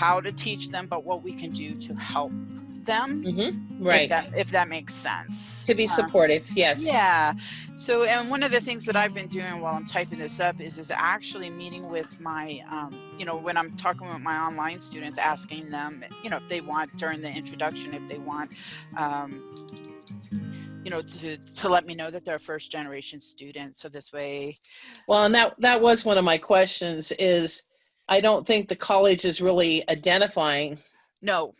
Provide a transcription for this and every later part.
how to teach them, but what we can do to help them. Right. If that makes sense. To be supportive, yes. Yeah. So, and one of the things that I've been doing while I'm typing this up is actually meeting with my, you know, when I'm talking with my online students, asking them, you know, if they want during the introduction, if they want, you know, to let me know that they're a first generation student. So this way. Well, and that was one of my questions is, I don't think the college is really identifying. No.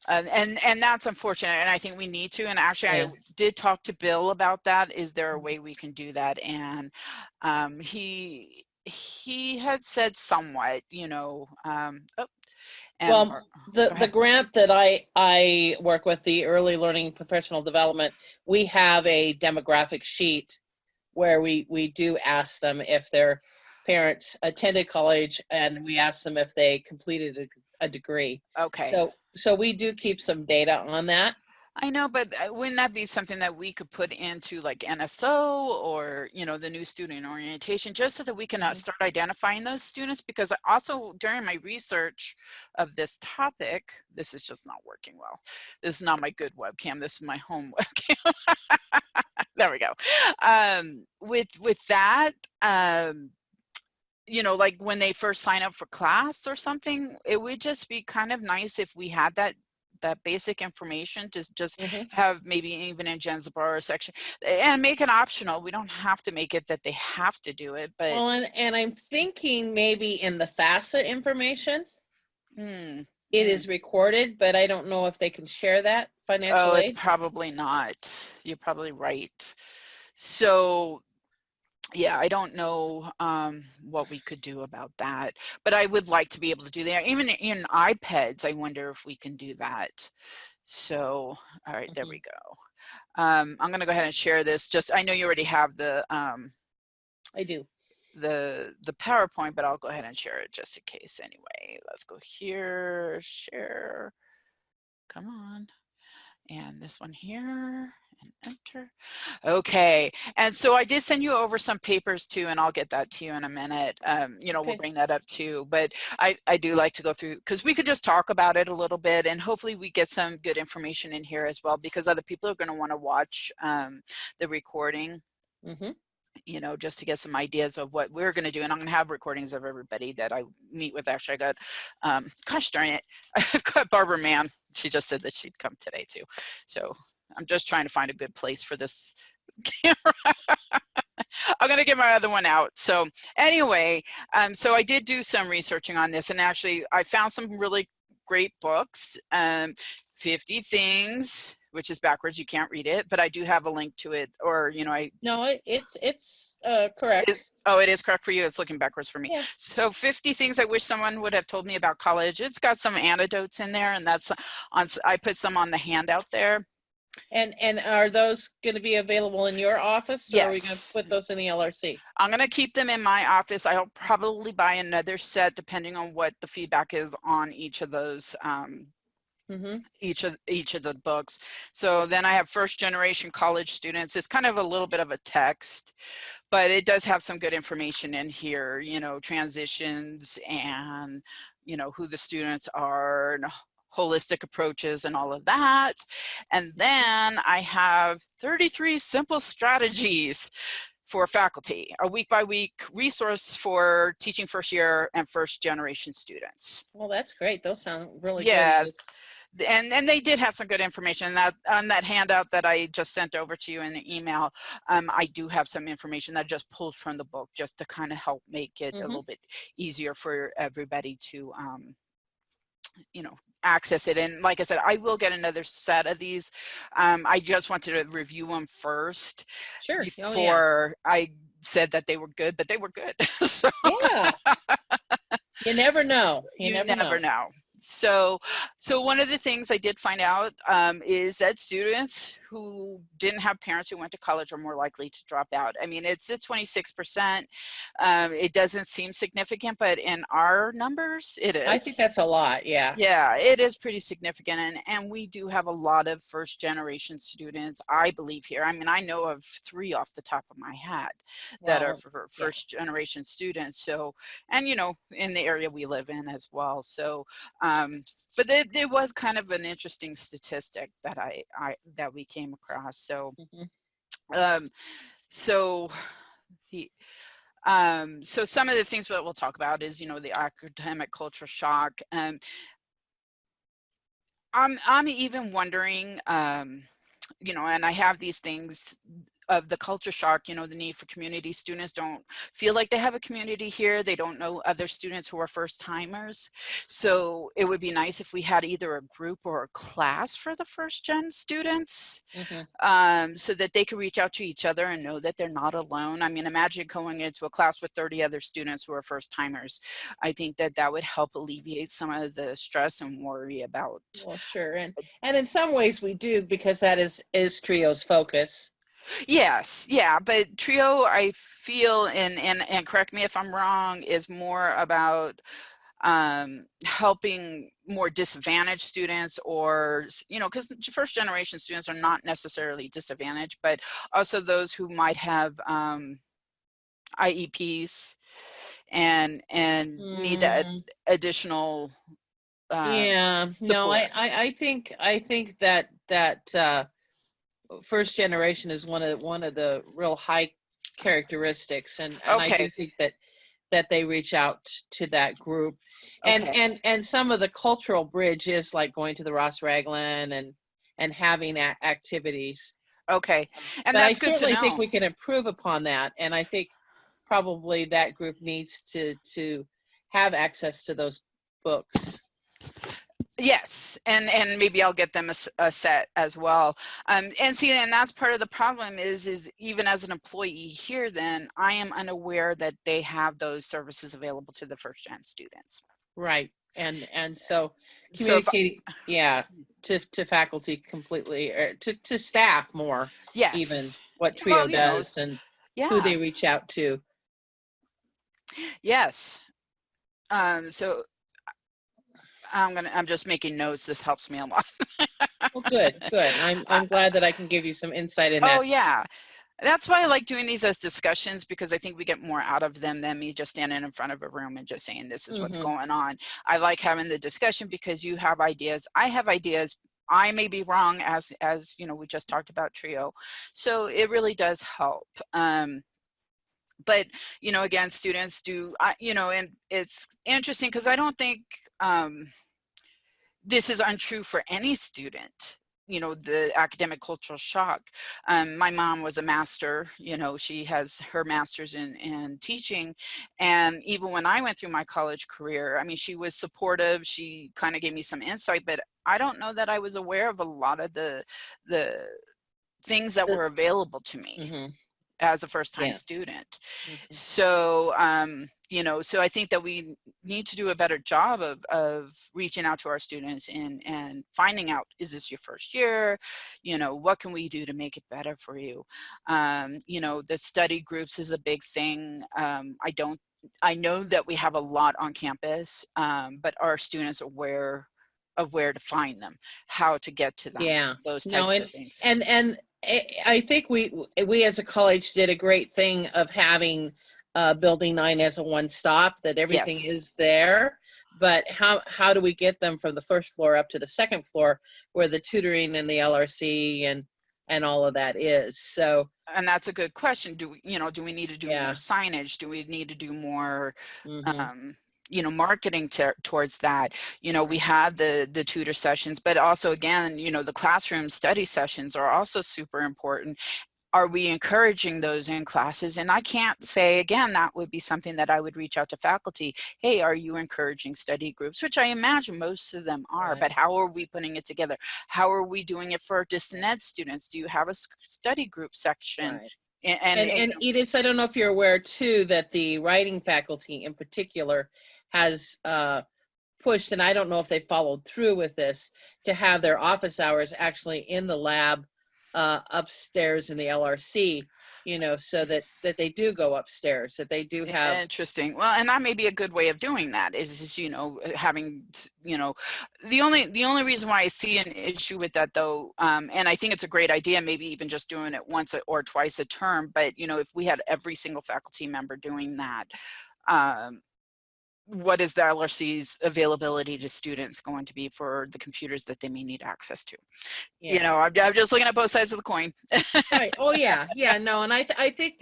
And that's unfortunate, and I think we need to. And actually, I did talk to Bill about that. Is there a way we can do that? And he had said somewhat, you know. Well, the grant that I work with, the Early Learning Professional Development, we have a demographic sheet where we do ask them if their parents attended college, and we ask them if they completed a degree. Okay. So we do keep some data on that. I know, but wouldn't that be something that we could put into like NSO or, you know, the new student orientation, just so that we can start identifying those students? Because also during my research of this topic, this is just not working well. This is not my good webcam. This is my home webcam. There we go. With that, you know, like when they first sign up for class or something, it would just be kind of nice if we had that basic information to just have maybe even in Jen's-Bar section, and make it optional. We don't have to make it that they have to do it, but well, and I'm thinking maybe in the FAFSA information it is recorded, but I don't know if they can share that financial aid. It's probably not. You're probably right. So yeah, I don't know what we could do about that, but I would like to be able to do that. Even in iPads, I wonder if we can do that. So, all right, there we go. I'm going to go ahead and share this. Just, I know you already have the I do. The PowerPoint, but I'll go ahead and share it just in case anyway. Let's go here, share. Come on. And this one here. And enter. Okay, and so I did send you over some papers too, and I'll get that to you in a minute. You know, we'll bring that up too, but I do like to go through, because we could just talk about it a little bit, and hopefully we get some good information in here as well, because other people are going to want to watch the recording. You know, just to get some ideas of what we're going to do. And I'm going to have recordings of everybody that I meet with. Actually, I got, gosh darn it, I've got Barbara Mann. She just said that she'd come today too. So I'm just trying to find a good place for this camera. I'm going to get my other one out. So anyway, so I did do some researching on this, and actually I found some really great books. 50 Things, which is backwards, you can't read it, but I do have a link to it, or, you know, No, it's correct. It is correct for you. It's looking backwards for me. Yeah. So 50 Things I Wish Someone Would Have Told Me About College. It's got some anecdotes in there, and that's on, I put some on the handout there. And are those going to be available in your office, or are we going to put those in the LRC? I'm going to keep them in my office. I'll probably buy another set depending on what the feedback is on each of those each of the books. So then I have first generation college students. It's kind of a little bit of a text, but it does have some good information in here, you know, transitions and, you know, who the students are, and holistic approaches and all of that. And then I have 33 simple strategies for faculty, a week-by-week resource for teaching first year and first generation students. Well, that's great. Those sound really good. Yeah. And they did have some good information. That on that handout that I just sent over to you in the email, I do have some information that I just pulled from the book, just to kind of help make it a little bit easier for everybody to, you know, access it. And like I said, I will get another set of these. I just wanted to review them first before I said that they were good, but they were good. So yeah. You never know. You never know. So one of the things I did find out is that students who didn't have parents who went to college are more likely to drop out. I mean, it's at 26%. It doesn't seem significant, but in our numbers, it is. I think that's a lot, yeah. Yeah, it is pretty significant. And we do have a lot of first generation students, I believe, here. I mean, I know of 3 off the top of my head that are for first generation students. So, and you know, in the area we live in as well. So, but there was kind of an interesting statistic that that we came across. So, so the so some of the things that we'll talk about is, you know, the academic culture shock. I'm even wondering, you know, and I have these things of the culture shock, you know, the need for community. Students don't feel like they have a community here. They don't know other students who are first timers. So it would be nice if we had either a group or a class for the first gen students, so that they could reach out to each other and know that they're not alone. I mean, imagine going into a class with 30 other students who are first timers. I think that that would help alleviate some of the stress and worry about. Well, sure. And in some ways we do, because that is TRIO's focus. Yes, yeah, but TRIO, I feel, and correct me if I'm wrong, is more about helping more disadvantaged students, or, you know, because first generation students are not necessarily disadvantaged, but also those who might have IEPs and need that additional yeah, no, I think that first generation is one of the real high characteristics, and I do think that they reach out to that group, and some of the cultural bridge is like going to the Ross Raglan and having activities. Okay, and but that's I good certainly to know. think we can improve upon that, and I think probably that group needs to have access to those books. Yes, and maybe I'll get them a set as well. And see, and that's part of the problem is even as an employee here, then I am unaware that they have those services available to the first gen students. Right, and so communicating, to faculty completely, or to staff more, even what TRIO does, and who they reach out to. Yes. So I'm just making notes. This helps me a lot. Well, good. I'm glad that I can give you some insight in that. Oh yeah. That's why I like doing these as discussions, because I think we get more out of them than me just standing in front of a room and just saying this is what's going on. I like having the discussion because you have ideas, I have ideas, I may be wrong, as you know, we just talked about TRIO. So it really does help. But, you know, again, students do, you know, and it's interesting because I don't think this is untrue for any student. You know, the academic cultural shock. My mom was a master, you know, she has her master's in teaching. And even when I went through my college career, I mean, she was supportive. She kind of gave me some insight, but I don't know that I was aware of a lot of the things that were available to me as a first-time student. So, you know, so I think that we need to do a better job of reaching out to our students and finding out, is this your first year? You know, what can we do to make it better for you? You know, the study groups is a big thing. I know that we have a lot on campus, but are students aware of where to find them, how to get to them, those types of things. And I think we as a college did a great thing of having Building 9 as a one-stop, that everything is there. But how do we get them from the first floor up to the second floor, where the tutoring and the LRC and all of that is? So, and that's a good question. Do we need to do more signage? Do we need to do more you know, marketing towards that? You know, we have the tutor sessions, but also, again, you know, the classroom study sessions are also super important. Are we encouraging those in classes? And I can't say, again, that would be something that I would reach out to faculty. Hey, are you encouraging study groups? Which I imagine most of them are, but how are we putting it together? How are we doing it for distant ed students? Do you have a study group section? And Edith, I don't know if you're aware too, that the writing faculty in particular has pushed, and I don't know if they followed through with this, to have their office hours actually in the lab upstairs in the LRC, so that they do go upstairs, that they do have. Interesting. Well, and that may be a good way of doing that is having, the only reason why I see an issue with that though, and I think it's a great idea, maybe even just doing it once or twice a term, but if we had every single faculty member doing that, what is the LRC's availability to students going to be for the computers that they may need access to? Yeah. I'm just looking at both sides of the coin. Right. Oh yeah. Yeah. No. And I think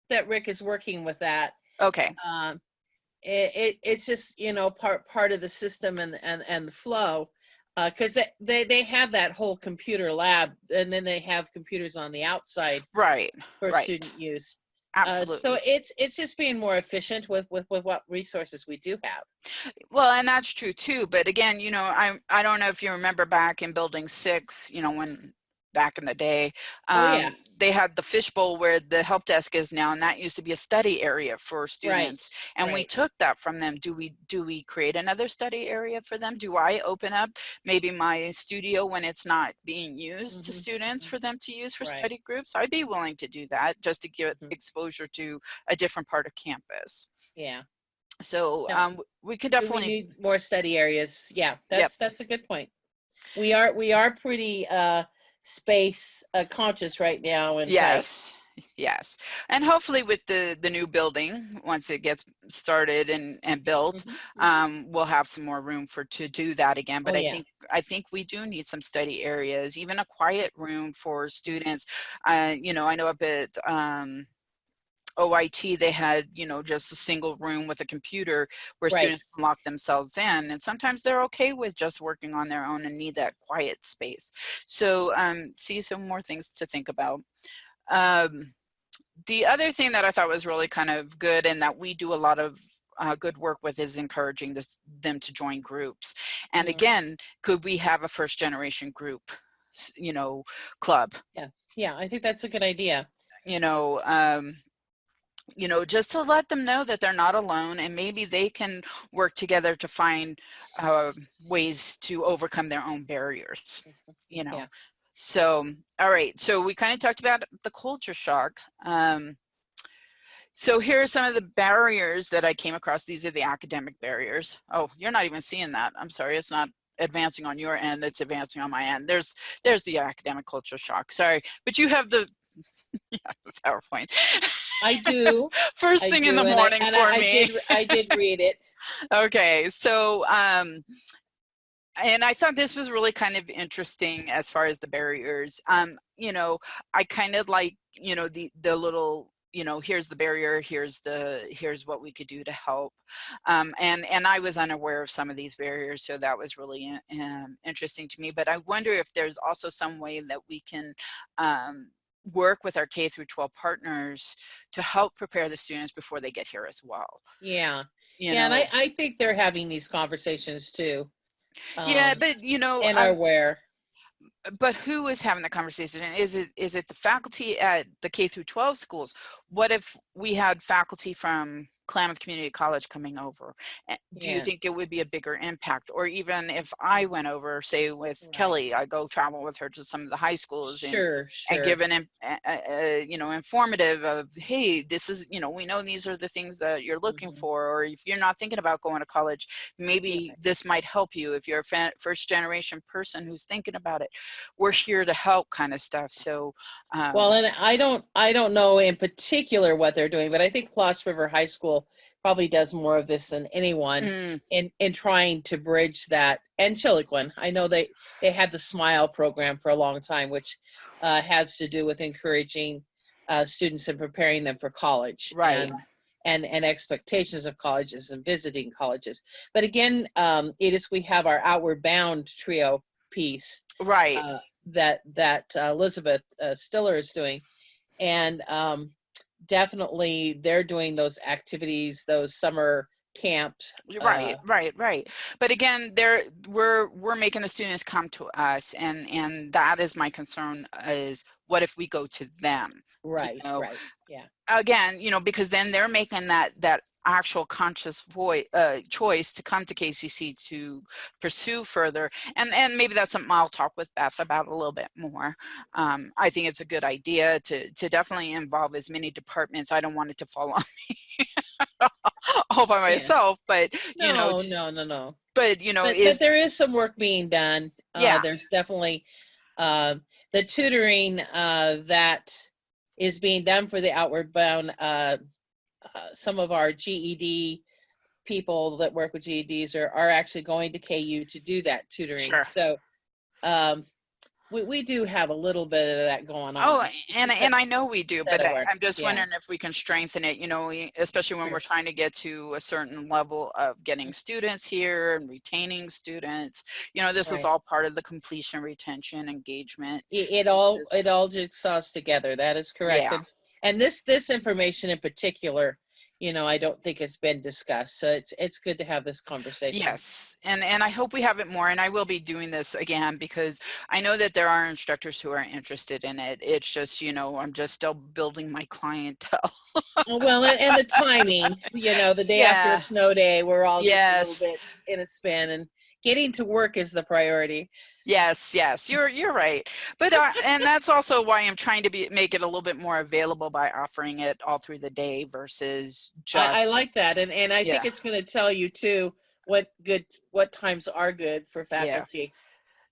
that Rick is working with that. Okay. It's just, part of the system and the flow, because they have that whole computer lab, and then they have computers on the outside, right, for right. student use. Absolutely. So it's just being more efficient with what resources we do have. Well, and that's true too. But again, I don't know if you remember back in Building 6, when back in the day, yeah. they had the fishbowl where the help desk is now, and that used to be a study area for students. Right. And we took that from them. Do we create another study area for them? Do I open up maybe my studio when it's not being used to students for them to use for study groups? I'd be willing to do that just to give exposure to a different part of campus. Yeah. So we could definitely need more study areas. Yeah, that's a good point. We are pretty space conscious right now, and yes, and hopefully with the new building, once it gets started and built, we'll have some more room to do that again. But I think we do need some study areas, even a quiet room for students. I know a bit. OIT, they had, just a single room with a computer where students can lock themselves in. And sometimes they're okay with just working on their own and need that quiet space. So see some more things to think about. The other thing that I thought was really kind of good and that we do a lot of good work with is encouraging them to join groups. And again, could we have a first generation group, club? Yeah, I think that's a good idea. Just to let them know that they're not alone, and maybe they can work together to find ways to overcome their own barriers, So, all right. So we kind of talked about the culture shock. So here are some of the barriers that I came across. These are the academic barriers. Oh, you're not even seeing that. I'm sorry. It's not advancing on your end. It's advancing on my end. There's the academic culture shock. Sorry, but you have the PowerPoint. I do. First thing in the morning for me. I did read it. Okay, so and I thought this was really kind of interesting as far as the barriers. I kind of like, the little, here's the barrier, here's what we could do to help. And I was unaware of some of these barriers, so that was really interesting to me. But I wonder if there's also some way that we can work with our K through 12 partners to help prepare the students before they get here as well. Yeah. And I think they're having these conversations too. But and are aware. But who is having the conversation? And is it the faculty at the K through 12 schools? What if we had faculty from Klamath Community College coming over? Do you think it would be a bigger impact? Or even if I went over, say with Kelly, I go travel with her to some of the high schools and give an informative of, hey, this is, we know these are the things that you're looking for, or if you're not thinking about going to college, maybe this might help you. If you're a first generation person who's thinking about it, we're here to help, kind of stuff. So well, and I don't know in particular what they're doing, but I think Lost River High School probably does more of this than anyone in trying to bridge that. And Chiloquin, I know they had the SMILE program for a long time, which has to do with encouraging students and preparing them for college, and expectations of colleges and visiting colleges. But again, we have our Outward Bound trio piece, that Elizabeth Stiller is doing, and definitely they're doing those activities, those summer camps. Right. But again, we're making the students come to us, and that is my concern, is what if we go to them? Right. Yeah. Again, because then they're making that actual conscious choice to come to KCC to pursue further. And maybe that's something I'll talk with Beth about a little bit more. I think it's a good idea to definitely involve as many departments. I don't want it to fall on me all by myself, but you know, no. But you know, but there is some work being done. Yeah. There's definitely the tutoring that is being done for the outward bound. Some of our GED people that work with GEDs are actually going to KU to do that tutoring. Sure. So we do have a little bit of that going on. Oh, and I know we do, but I'm just wondering if we can strengthen it, you know, especially when we're trying to get to a certain level of getting students here and retaining students. You know, this is all part of the completion, retention, engagement. It all jigsaws together. That is correct. Yeah. And this information in particular, you know, I don't think it's been discussed. So it's good to have this conversation. Yes. And I hope we have it more. And I will be doing this again because I know that there are instructors who are interested in it. It's just, you know, I'm just still building my clientele. Well, and the timing, you know, the day after a snow day, we're all just a little bit in a spin, and getting to work is the priority. Yes, you're right. But and that's also why I'm trying to make it a little bit more available by offering it all through the day versus just. I like that, and I think it's going to tell you too what times are good for faculty.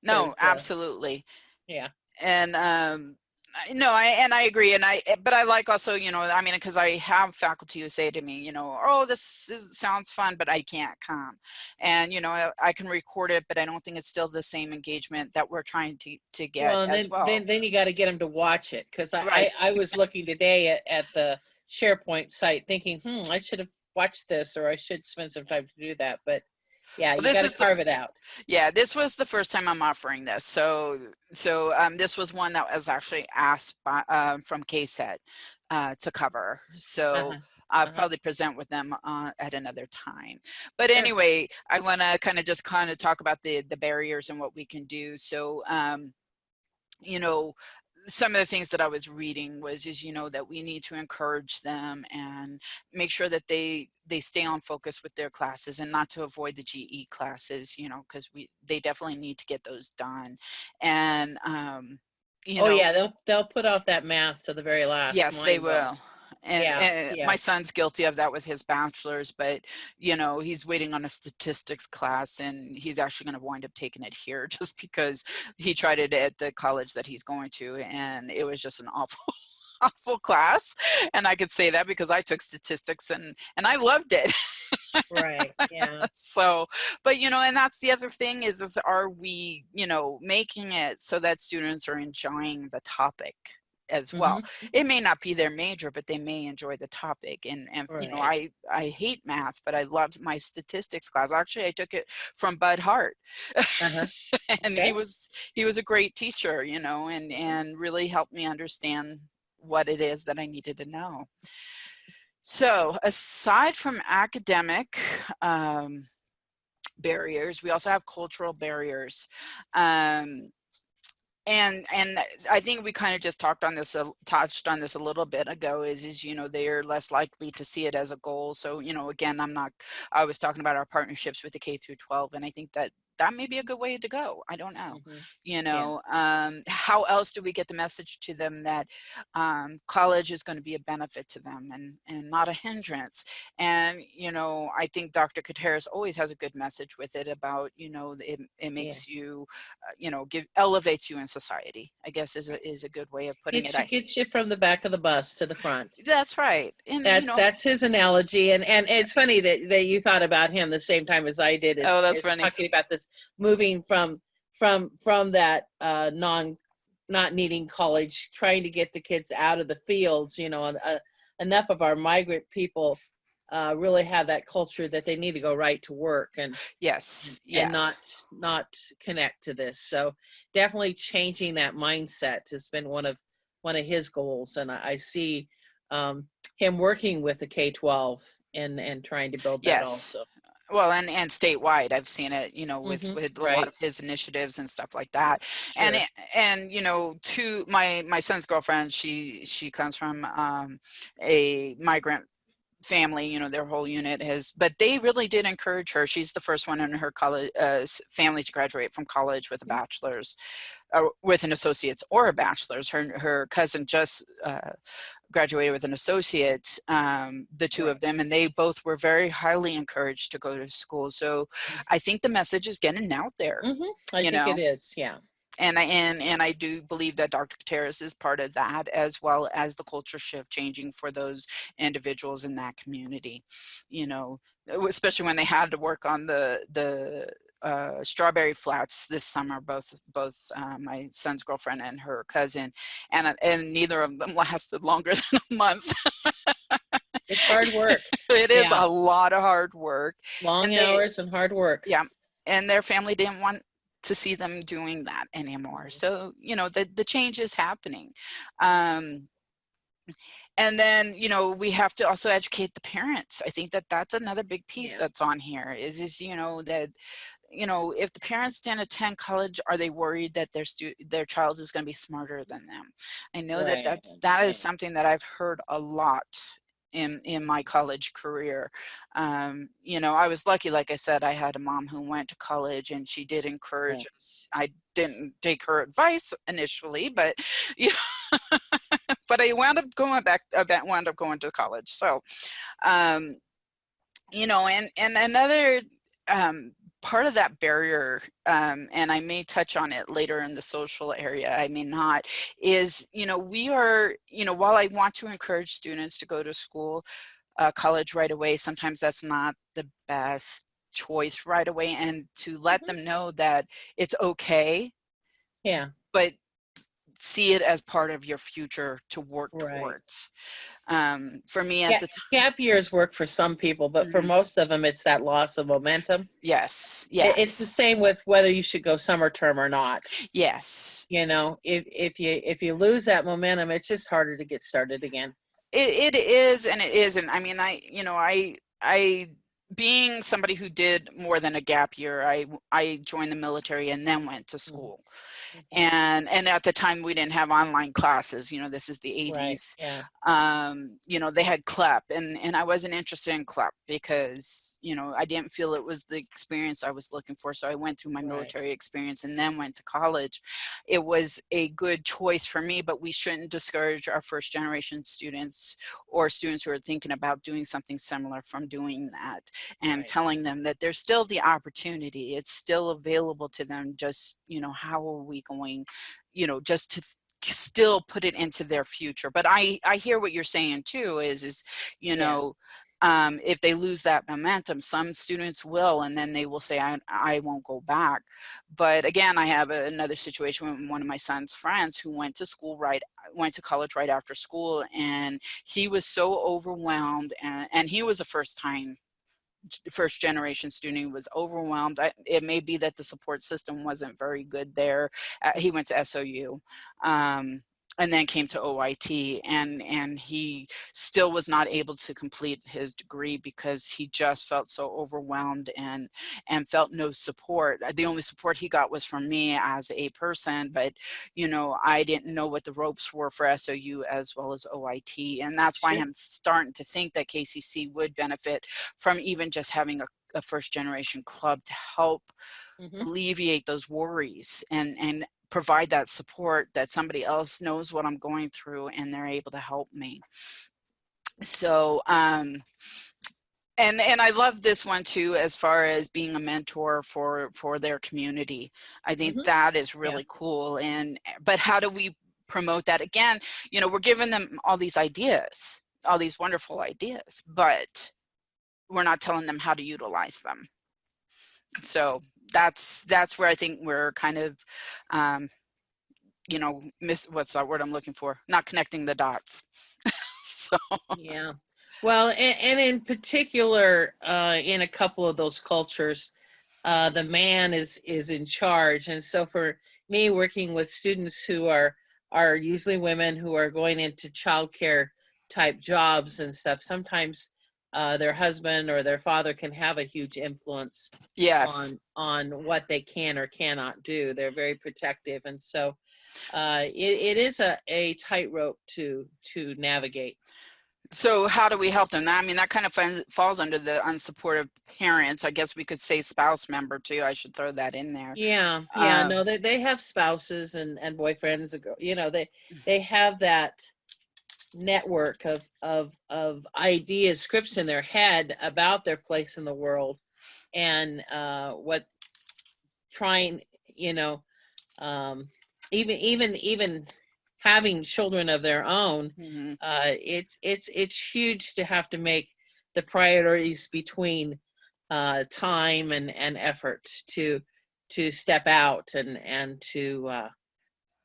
No, absolutely. Yeah. And no, I agree, but I like also, you know, I mean, because I have faculty who say to me, you know, oh, sounds fun, but I can't come, and you know, I can record it, but I don't think it's still the same engagement that we're trying to get. Well, and then you got to get them to watch it, because I was looking today at the SharePoint site, thinking, I should have watched this, or I should spend some time to do that, but. Yeah, you got to carve it out. Yeah, this was the first time I'm offering this. So this was one that was actually asked by, from KSET to cover. So I'll probably present with them at another time. But anyway, I want to kind of talk about the barriers and what we can do. So, you know, some of the things that I was reading is, you know, that we need to encourage them and make sure that they stay on focus with their classes and not to avoid the GE classes, you know, because they definitely need to get those done. And, you know. Yeah, they'll put off that math to the very last. Yes, they will. And my son's guilty of that with his bachelor's, but you know, he's waiting on a statistics class, and he's actually going to wind up taking it here just because he tried it at the college that he's going to, and it was just an awful class. And I could say that because I took statistics and I loved it. Right. Yeah. So, but you know, and that's the other thing is are we, you know, making it so that students are enjoying the topic as well. It may not be their major, but they may enjoy the topic. And you know, I hate math, but I loved my statistics class. Actually, I took it from Bud Hart. And he was a great teacher, you know, and really helped me understand what it is that I needed to know. So aside from academic barriers, we also have cultural barriers. And I think we kind of just touched on this a little bit ago is, you know, they are less likely to see it as a goal. So, you know, again, I was talking about our partnerships with the K through 12, and I think that may be a good way to go. I don't know, you know, how else do we get the message to them that college is going to be a benefit to them and not a hindrance? And, you know, I think Dr. Kateris always has a good message with it about, you know, it makes you, you know, elevates you in society, I guess is a good way of putting it. It gets you from the back of the bus to the front. That's right. And that's his analogy. And it's funny that you thought about him the same time as I did. That's funny. Talking about this, moving from that not needing college, trying to get the kids out of the fields, you know, enough of our migrant people really have that culture that they need to go right to work and not connect to this. So definitely changing that mindset has been one of his goals, and I see him working with the K-12 and trying to build that also. Well, and statewide, I've seen it, you know, with a lot of his initiatives and stuff like that. And you know, my son's girlfriend, she comes from a migrant family, you know, their whole unit has, but they really did encourage her. She's the first one in her college family to graduate from college with a bachelor's, with an associate's or a bachelor's. Her cousin just graduated with an associate's, the two of them, and they both were very highly encouraged to go to school. So I think the message is getting out there. I think it is, yeah. And I do believe that Dr. Gutierrez is part of that, as well as the culture shift changing for those individuals in that community, you know, especially when they had to work on the strawberry flats this summer, both my son's girlfriend and her cousin, and neither of them lasted longer than a month. It's hard work. It is a lot of hard work. Long hours and hard work. Yeah. And their family didn't want to see them doing that anymore. So, you know, the change is happening. And then, you know, we have to also educate the parents. I think that that's another big piece that's on here is, you know, that, you know, if the parents didn't attend college, are they worried that their child is going to be smarter than them? I know that is something that I've heard a lot in my college career. You know, I was lucky, like I said, I had a mom who went to college and she did encourage us. I didn't take her advice initially, but you know, but I wound up going to college. So, you know, and another part of that barrier, and I may touch on it later in the social area, I may not, is, you know, we are, you know, while I want to encourage students to go to school, college right away, sometimes that's not the best choice right away, and to let them know that it's okay. Yeah. But see it as part of your future to work towards. For me at the time, gap years work for some people, but for most of them, it's that loss of momentum. Yes. It's the same with whether you should go summer term or not. Yes. You know, if you lose that momentum, it's just harder to get started again. It is, and it isn't. I mean, I being somebody who did more than a gap year, I joined the military and then went to school. And at the time we didn't have online classes, you know, this is the 80s. You know, they had CLEP, and I wasn't interested in CLEP because, you know, I didn't feel it was the experience I was looking for. So I went through my military experience and then went to college. It was a good choice for me, but we shouldn't discourage our first generation students or students who are thinking about doing something similar from doing that, and telling them that there's still the opportunity. It's still available to them. Just, you know, how are we going, you know, just to still put it into their future. But I hear what you're saying too, is, you know, if they lose that momentum, some students will, and then they will say, I won't go back. But again, I have another situation with one of my son's friends who went to college right after school, and he was so overwhelmed, and he was a first generation student. He was overwhelmed. It may be that the support system wasn't very good there. He went to SOU, and then came to OIT, and he still was not able to complete his degree because he just felt so overwhelmed and felt no support. The only support he got was from me as a person, but, you know, I didn't know what the ropes were for SOU as well as OIT, and that's why I'm starting to think that KCC would benefit from even just having a first generation club to help alleviate those worries and provide that support, that somebody else knows what I'm going through and they're able to help me. So, and I love this one too, as far as being a mentor for their community. I think that is really cool. But how do we promote that? Again, you know, we're giving them all these ideas, all these wonderful ideas, but we're not telling them how to utilize them. So that's where I think we're kind of, you know, what's that word I'm looking for? Not connecting the dots. So. Yeah. Well, and in particular, in a couple of those cultures, the man is in charge. And so for me, working with students who are usually women who are going into childcare type jobs and stuff, sometimes their husband or their father can have a huge influence on what they can or cannot do. They're very protective, and so it is a tightrope to navigate. So how do we help them? I mean, that kind of falls under the unsupportive parents. I guess we could say spouse member too. I should throw that in there. Yeah, yeah, no, they have spouses and boyfriends, you know, they have that network of ideas, scripts in their head about their place in the world, and what trying, you know, even having children of their own, it's huge to have to make the priorities between time and effort to step out and to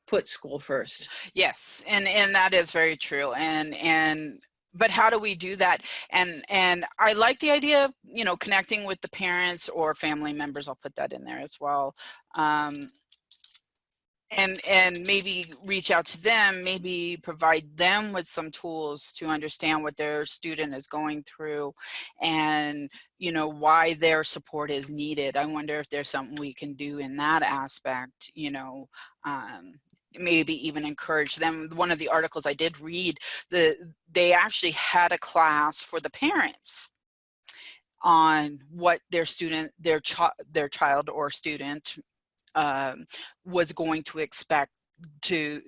put school first. Yes, and that is very true. But how do we do that? And I like the idea of, you know, connecting with the parents or family members. I'll put that in there as well. And maybe reach out to them, maybe provide them with some tools to understand what their student is going through, and you know why their support is needed. I wonder if there's something we can do in that aspect, you know. Maybe even encourage them. One of the articles I did read, they actually had a class for the parents on what their student, their child or student was going to expect, to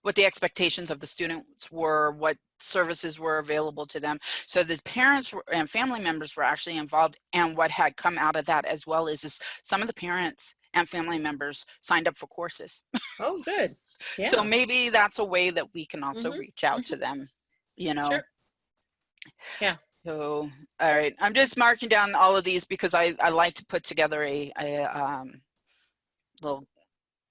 what the expectations of the students were, what services were available to them. So the parents and family members were actually involved, and what had come out of that as well is some of the parents and family members signed up for courses. Oh, good. Yeah. So maybe that's a way that we can also reach out to them, you know. Sure. Yeah. So, all right, I'm just marking down all of these because I like to put together a little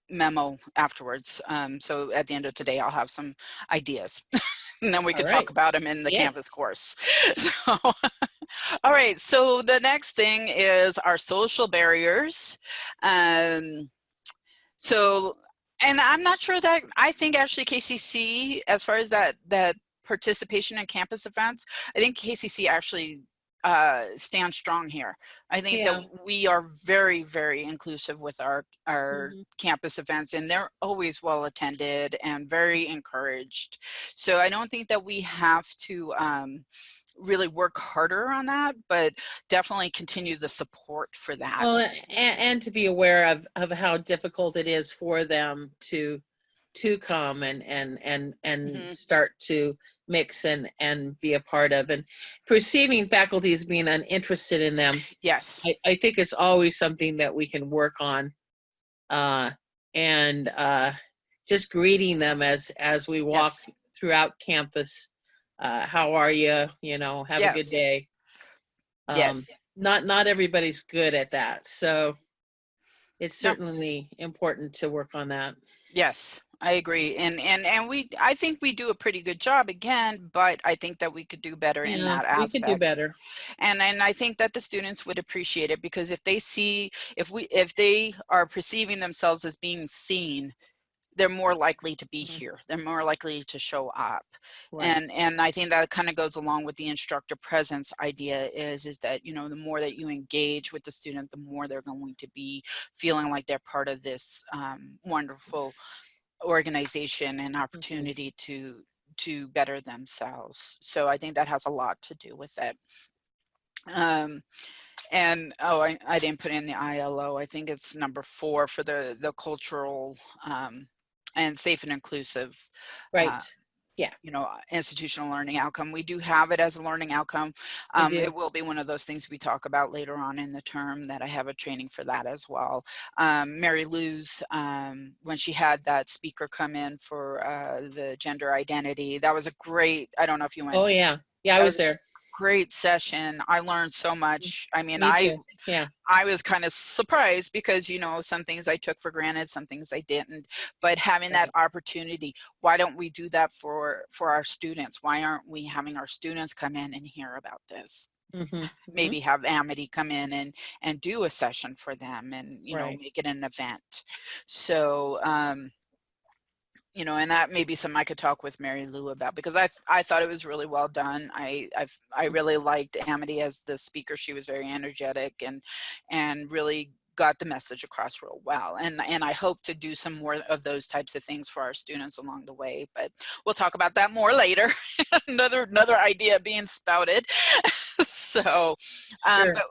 memo afterwards. So at the end of today, I'll have some ideas and then we can talk about them in the Canvas course. So, all right, so the next thing is our social barriers. So, and I'm not sure that, I think actually KCC, as far as that participation in campus events, I think KCC actually stand strong here. I think that we are very, very inclusive with our campus events, and they're always well attended and very encouraged. So I don't think that we have to really work harder on that, but definitely continue the support for that. Well, and to be aware of how difficult it is for them to come and start to mix and be a part of, and perceiving faculty as being uninterested in them. Yes. I think it's always something that we can work on, and just greeting them as we walk throughout campus. How are you? You know, have a good day. Not everybody's good at that, so it's certainly important to work on that. Yes, I agree. And I think we do a pretty good job again, but I think that we could do better in that aspect. We could do better. And I think that the students would appreciate it, because if they see, if they are perceiving themselves as being seen, they're more likely to be here. They're more likely to show up. And I think that kind of goes along with the instructor presence idea, is that, you know, the more that you engage with the student, the more they're going to be feeling like they're part of this wonderful organization and opportunity to better themselves. So I think that has a lot to do with it. And I didn't put in the ILO. I think it's number 4 for the cultural and safe and inclusive, you know, institutional learning outcome. We do have it as a learning outcome. It will be one of those things we talk about later on in the term, that I have a training for that as well. Mary Lou's, when she had that speaker come in for the gender identity, that was a great, I don't know if you went. Oh, yeah. Yeah, I was there. Great session. I learned so much. I mean, I was kind of surprised, because, you know, some things I took for granted, some things I didn't, but having that opportunity, why don't we do that for our students? Why aren't we having our students come in and hear about this? Maybe have Amity come in and do a session for them, and, you know, make it an event. So, you know, and that may be something I could talk with Mary Lou about, because I thought it was really well done. I really liked Amity as the speaker. She was very energetic and really got the message across real well. And I hope to do some more of those types of things for our students along the way, but we'll talk about that more later. another idea being spouted. So, Sure. but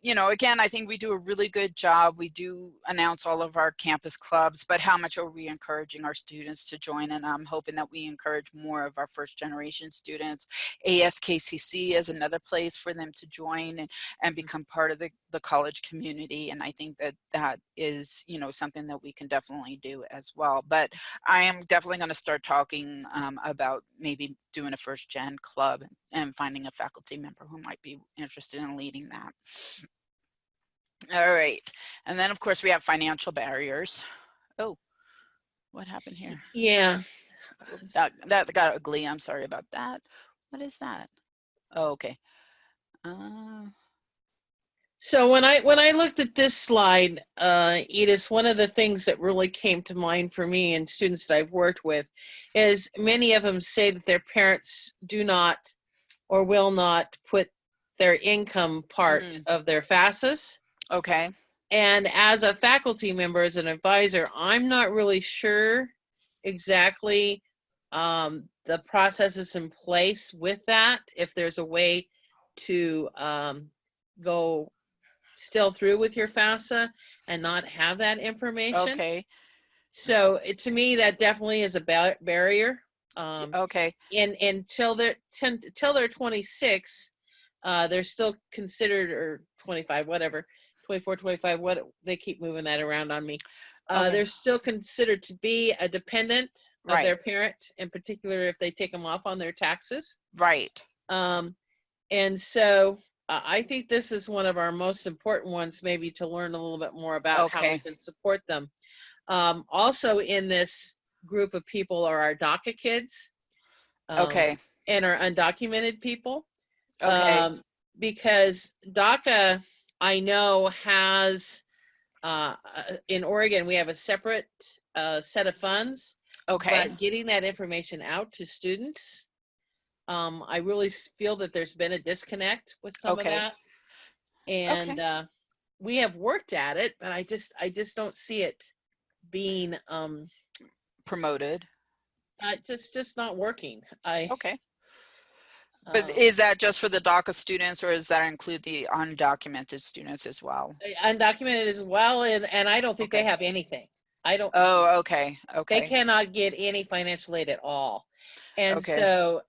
you know, again, I think we do a really good job. We do announce all of our campus clubs, but how much are we encouraging our students to join? And I'm hoping that we encourage more of our first generation students. ASKCC is another place for them to join and become part of the college community. And I think that that is, you know, something that we can definitely do as well. But I am definitely going to start talking about maybe doing a first gen club and finding a faculty member who might be interested in leading that. All right. And then of course we have financial barriers. Oh, what happened here? Yeah. That got ugly. I'm sorry about that. What is that? Oh, okay. So when I looked at this slide, Edith, one of the things that really came to mind for me and students that I've worked with is many of them say that their parents do not or will not put their income part of their FAFSAs. Okay. And as a faculty member, as an advisor, I'm not really sure exactly the processes in place with that, if there's a way to go still through with your FAFSA and not have that information. Okay. So to me, that definitely is a barrier. Okay. And until they're 26, they're still considered, or 25, whatever, 24, 25, what they keep moving that around on me. Okay. They're still considered to be a dependent of Right. their parent, in particular if they take them off on their taxes. Right. And so I think this is one of our most important ones, maybe to learn a little bit more about how we can support them. Also in this group of people are our DACA kids. Okay. And our undocumented people. Okay. Because DACA, I know, has, in Oregon, we have a separate set of funds. Okay. But getting that information out to students, I really feel that there's been a disconnect with some of that. And we have worked at it, but I just don't see it being promoted. Just not working. Okay. But is that just for the DACA students, or does that include the undocumented students as well? Undocumented as well, and I don't think they have anything. I don't. Oh, okay. Okay. They cannot get any financial aid at all, and so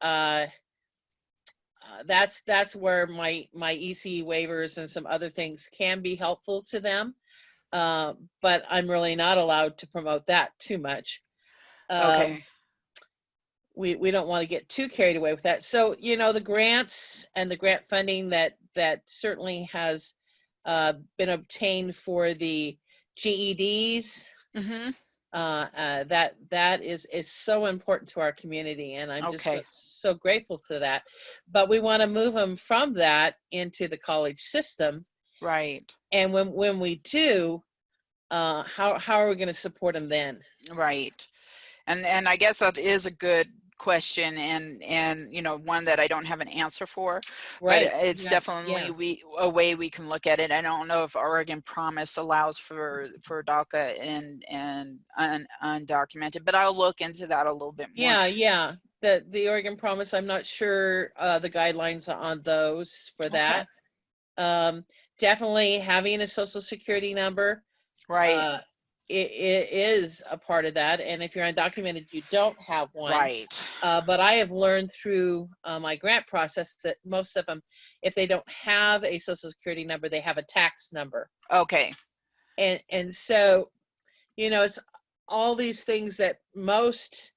that's where my EC waivers and some other things can be helpful to them. But I'm really not allowed to promote that too much. Okay. We don't want to get too carried away with that. So, you know, the grants and the grant funding that certainly has been obtained for the GEDs, that is so important to our community, and I'm just so grateful to that. But we want to move them from that into the college system. Right. And when we do, how are we going to support them then? Right. And I guess that is a good question, and you know, one that I don't have an answer for, right. But it's definitely a way we can look at it. I don't know if Oregon Promise allows for DACA and undocumented, but I'll look into that a little bit more. Yeah. The Oregon Promise, I'm not sure the guidelines on those for that. Definitely having a social security number. Right. It is a part of that, and if you're undocumented, you don't have one. Right. But I have learned through my grant process that most of them, if they don't have a social security number, they have a tax number. Okay. And so, you know, it's all these things that most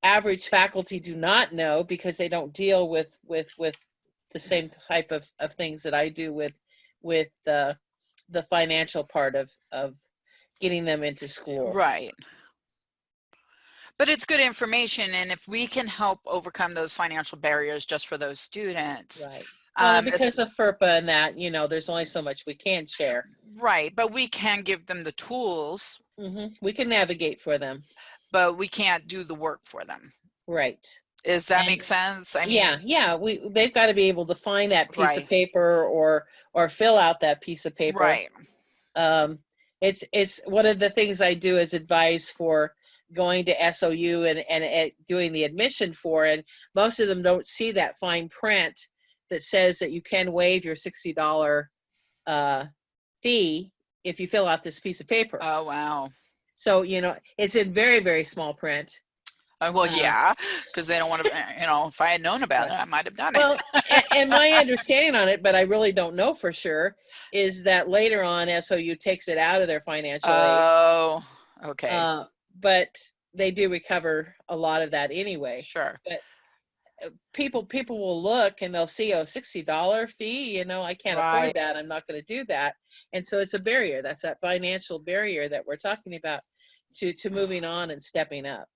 average faculty do not know, because they don't deal with the same type of things that I do with the financial part of getting them into school. Right. But it's good information, and if we can help overcome those financial barriers just for those students. Right. Well, because of FERPA and that, you know, there's only so much we can share. Right, but we can give them the tools. We can navigate for them. But we can't do the work for them. Right. Does that make sense? I mean, yeah. They've got to be able to find that piece of paper or fill out that piece of paper. Right. it's one of the things I do as advice for going to SOU and doing the admission for it. Most of them don't see that fine print that says that you can waive your $60 fee if you fill out this piece of paper. Oh, wow. So, it's in very, very small print. Well, yeah, because they don't want to, if I had known about it, I might have done it. Well, and my understanding on it, but I really don't know for sure, is that later on SOU takes it out of their financial aid. Oh, okay. But they do recover a lot of that anyway. Sure. But people will look and they'll see, $60 fee, I can't afford that. I'm not going to do that. And so it's a barrier. That's that financial barrier that we're talking about to moving on and stepping up.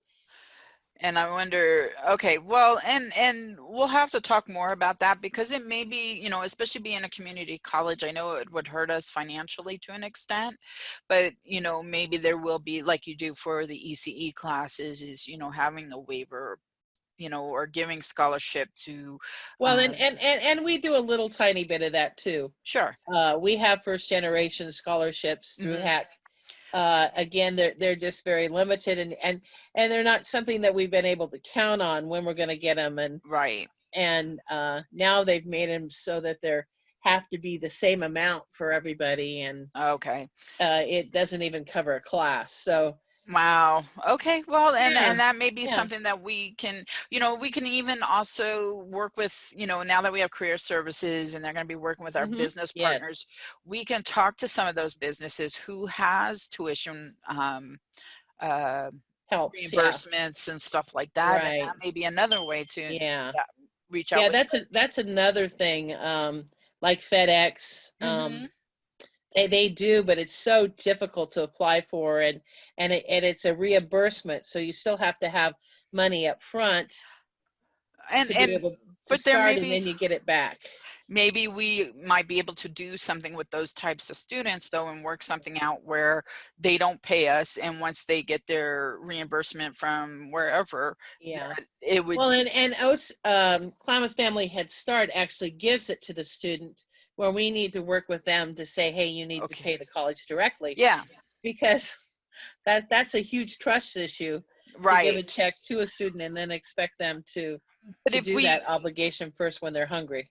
And I wonder, okay, well, and we'll have to talk more about that because it may be, especially being a community college, I know it would hurt us financially to an extent, but, maybe there will be, like you do for the ECE classes, is, having the waiver, or giving scholarship to. Well, and we do a little tiny bit of that too. Sure. We have first generation scholarships through HEC. Again, they're just very limited, and they're not something that we've been able to count on when we're going to get them. And right. And now they've made them so that there have to be the same amount for everybody, and okay, it doesn't even cover a class. So. Wow. Okay. Well, and that may be something that we can, we can even also work with, now that we have career services and they're going to be working with our business partners, we can talk to some of those businesses who has tuition reimbursements and stuff like that. Right. And that may be another way to reach out. Yeah, that's another thing. Like FedEx. They do, but it's so difficult to apply for, and it's a reimbursement, so you still have to have money up front to be able to start, and then you get it back. Maybe we might be able to do something with those types of students though, and work something out where they don't pay us, and once they get their reimbursement from wherever, it would. Well, and Klamath Family Head Start actually gives it to the student, where we need to work with them to say, hey, you need to pay the college directly. Yeah. Because that's a huge trust issue. Right. To give a check to a student and then expect them to do that obligation first when they're hungry.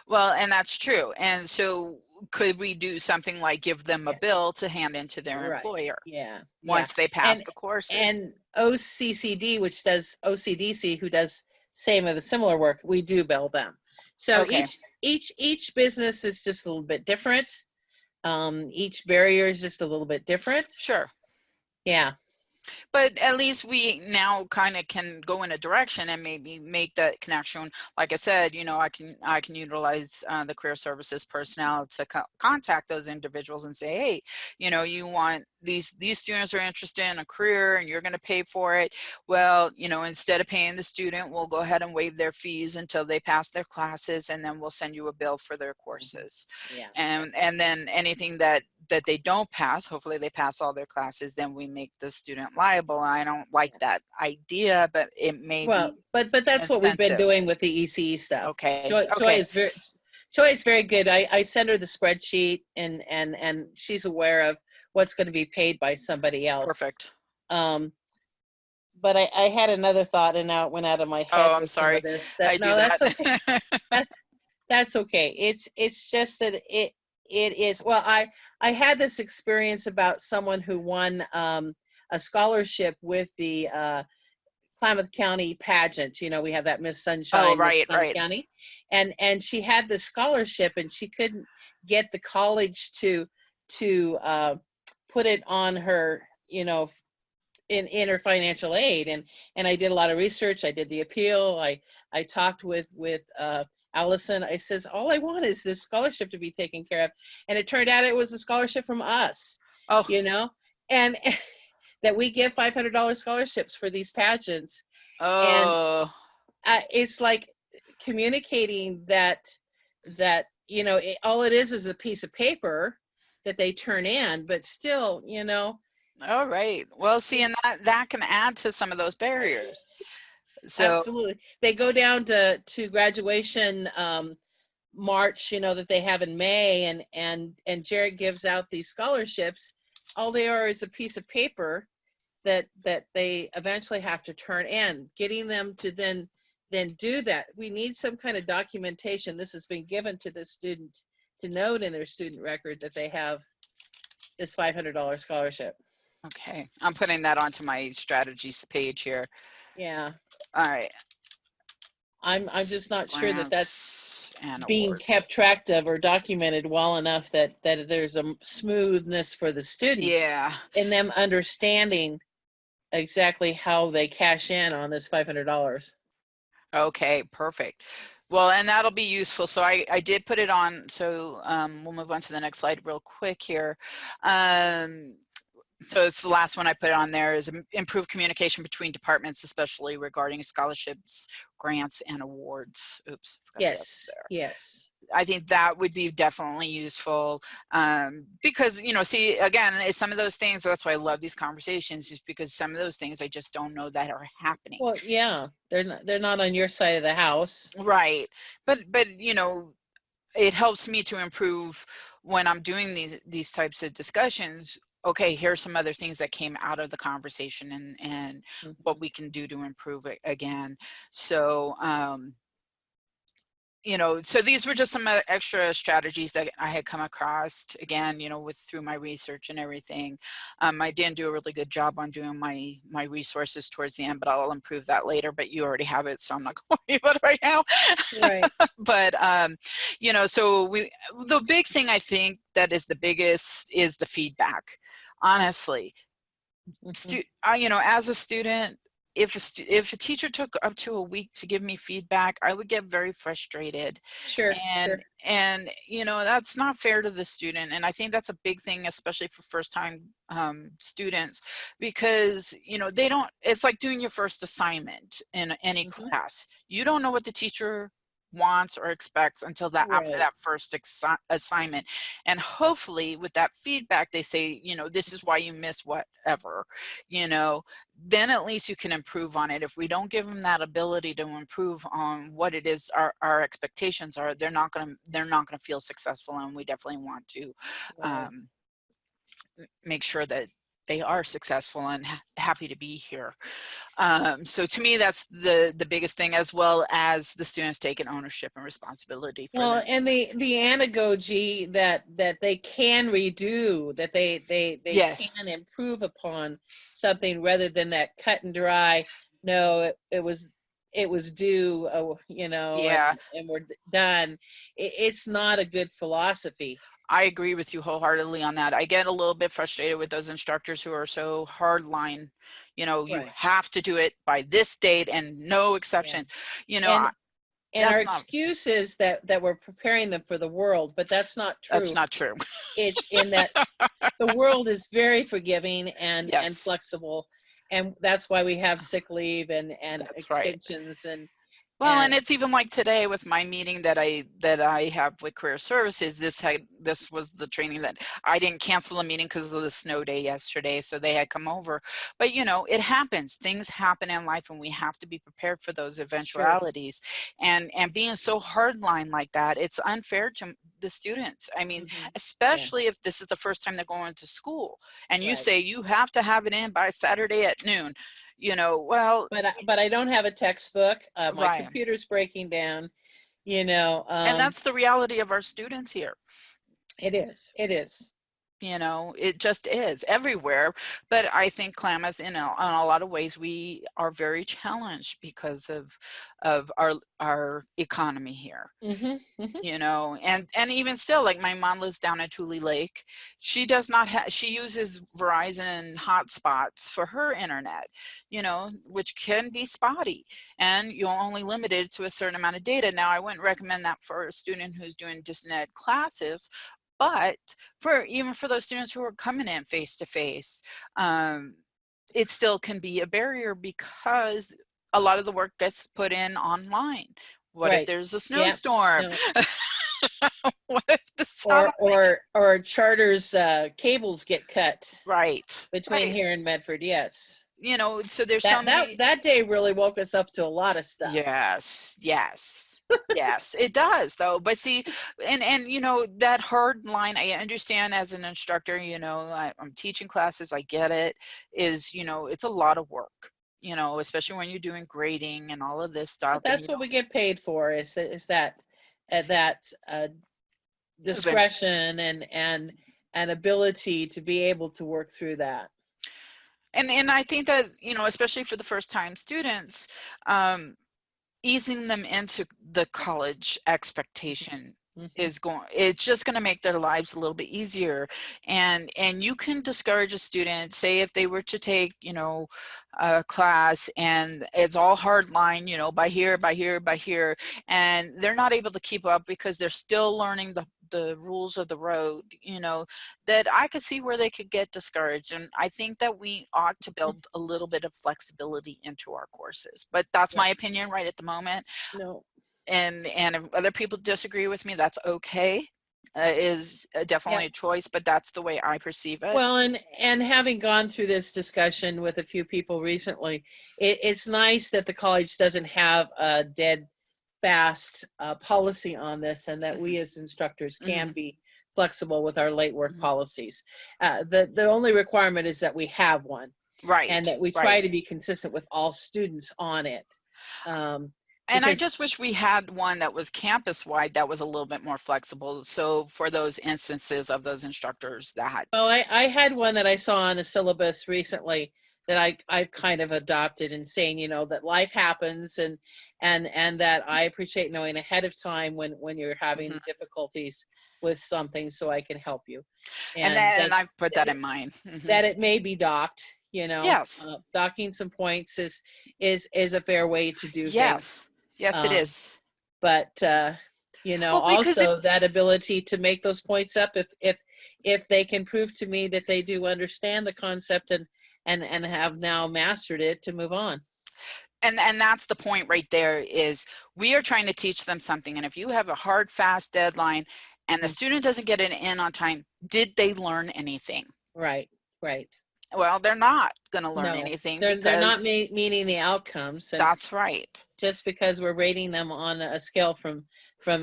Well, and that's true. And so could we do something like give them a bill to hand into their employer? Once they pass the courses. And OCCD, which does OCDC, who does similar work, we do bill them. So each business is just a little bit different. Each barrier is just a little bit different. Sure. Yeah. But at least we now kind of can go in a direction and maybe make that connection. Like I said, I can utilize the career services personnel to contact those individuals and say, hey, you want these students are interested in a career and you're going to pay for it. Well, instead of paying the student, we'll go ahead and waive their fees until they pass their classes, and then we'll send you a bill for their courses. Yeah. And then anything that they don't pass, hopefully they pass all their classes, then we make the student liable. I don't like that idea, but it may be. But that's what we've been doing with the ECE stuff. Okay. Joy is very good. I send her the spreadsheet, and she's aware of what's going to be paid by somebody else. Perfect. But I had another thought, and now it went out of my head. Oh, I'm sorry. That's okay. That's okay. It's just that it is. Well, I had this experience about someone who won a scholarship with the Klamath County pageant. We have that Miss Sunshine. Right. County, and she had the scholarship, and she couldn't get the college to put it on her, in her financial aid. And I did a lot of research. I did the appeal. I talked with Allison. I says, all I want is this scholarship to be taken care of. And it turned out it was a scholarship from us. And that we give $500 scholarships for these pageants. And it's like communicating that all it is a piece of paper that they turn in, but still, All right. Well, see, and that can add to some of those barriers. So absolutely. They go down to graduation march, that they have in May, and Jared gives out these scholarships all they are is a piece of paper that they eventually have to turn in. Getting them to then do that, we need some kind of documentation. This has been given to the student to note in their student record that they have this $500 scholarship. Okay, I'm putting that onto my strategies page here. Yeah. All right. I'm just not sure that that's being awards. kept track of or documented well enough that there's a smoothness for the student. Yeah. In them understanding exactly how they cash in on this $500. Okay, perfect. Well, and that'll be useful. So I did put it on. So we'll move on to the next slide real quick here. So it's the last one I put on there is improve communication between departments, especially regarding scholarships, grants, and awards. Oops. Yes. Yes. I think that would be definitely useful because, you know, see, again, some of those things, that's why I love these conversations, is because some of those things I just don't know that are happening. Well, yeah, they're not on your side of the house. Right. But, you know, it helps me to improve when I'm doing these types of discussions. Okay, here's some other things that came out of the conversation and what we can do to improve it again. So, you know, so these were just some extra strategies that I had come across, again, you know, through my research and everything. I didn't do a really good job on doing my resources towards the end, but I'll improve that later. But you already have it, so I'm not going to worry about it right now. Right. But you know, so the big thing I think that is the biggest is the feedback. Honestly, you know, as a student, if a teacher took up to a week to give me feedback, I would get very frustrated. Sure. And you know, that's not fair to the student. And I think that's a big thing, especially for first time students, because, you know, they don't, it's like doing your first assignment in any class. You don't know what the teacher wants or expects until that after that first assignment, and hopefully with that feedback they say, you know, this is why you missed whatever, you know, then at least you can improve on it. If we don't give them that ability to improve on what it is our expectations are, they're not going to feel successful. And we definitely want to make sure that they are successful and happy to be here. So to me, that's the biggest thing, as well as the students taking ownership and responsibility for them. And the anagogy that they can redo, that they can improve upon something, rather than that cut and dry, no, it was due, you know, and we're done. It's not a good philosophy. I agree with you wholeheartedly on that. I get a little bit frustrated with those instructors who are so hardline, you know, you have to do it by this date and no exceptions, you know. And our excuse is that we're preparing them for the world, but that's not true. That's not true. It's in that the world is very forgiving and flexible, and that's why we have sick leave and extensions well, and it's even like today with my meeting that I have with Career Services. This was the training that I didn't cancel the meeting because of the snow day yesterday, so they had come over. But you know, it happens. Things happen in life, and we have to be prepared for those eventualities. And being so hardline like that, it's unfair to the students. I mean, especially if this is the first time they're going to school, and you say you have to have it in by Saturday at noon. You know, well, but I don't have a textbook. My computer's breaking down, you know. And that's the reality of our students here. It is. You know, it just is everywhere. But I think Klamath, in a lot of ways, we are very challenged because of our economy here. You know, and even still, like my mom lives down at Tule Lake. She does not have, she uses Verizon hotspots for her internet, you know, which can be spotty, and you're only limited to a certain amount of data. Now, I wouldn't recommend that for a student who's doing distance ed classes, but even for those students who are coming in face to face, it still can be a barrier because a lot of the work gets put in online. What if there's a snowstorm? What if the or charters cables get cut between here and Medford? Yes. You know, so there's that day really woke us up to a lot of stuff. Yes. Yes, it does though. But see, and you know, that hard line, I understand as an instructor, you know, I'm teaching classes, I get it, is, you know, it's a lot of work, you know, especially when you're doing grading and all of this But stuff and that's you what don't we get paid for, is that eventually. discretion and ability to be able to work through that. And I think that, you know, especially for the first time students, um, easing them into the college expectation Mm-hmm. is going, it's just going to make their lives a little bit easier. And you can discourage a student, say if they were to take, you know, a class and it's all hard line, you know, by here, by here, by here, and they're not able to keep up because they're still learning the rules of the road, you know, that I could see where they could get discouraged. And I think that we ought to build a little bit of flexibility into our courses. But that's Yeah. my opinion right at the moment. No. And if other people disagree with me, that's okay. Is Yeah. definitely a choice, but that's the way I perceive it. Well, and having gone through this discussion with a few people recently, it's nice that the college doesn't have a dead fast policy on this, and that Hmm. we as instructors can Hmm. be flexible with our late work Hmm. policies. The only requirement is that we have one, and Right, that we try right. to be consistent with all students on it. Um, And I because just wish we had one that was campus wide that was a little bit more flexible. So for those instances of those instructors that, Well, I had one that I saw on a syllabus recently that I've kind of adopted, and saying, you know, that life happens, and that I appreciate knowing ahead of time when you're having mhm. difficulties with something, so I can help you. And And then I've put that in mind. that it may be docked, you know, Yes, docking some points is a fair way to do things. yes, yes, it Um, is. but you know, Well, because if also that ability to make those points up, if they can prove to me that they do understand the concept and have now mastered it, to move on. and that's the point right there is we are trying to teach them something. And if you have a hard, fast deadline and the Mhm. student doesn't get it in on time, did they learn anything? Right, right. Well, they're not going to learn No, anything they're not because meeting the outcomes, and that's right. just because we're rating them on a scale from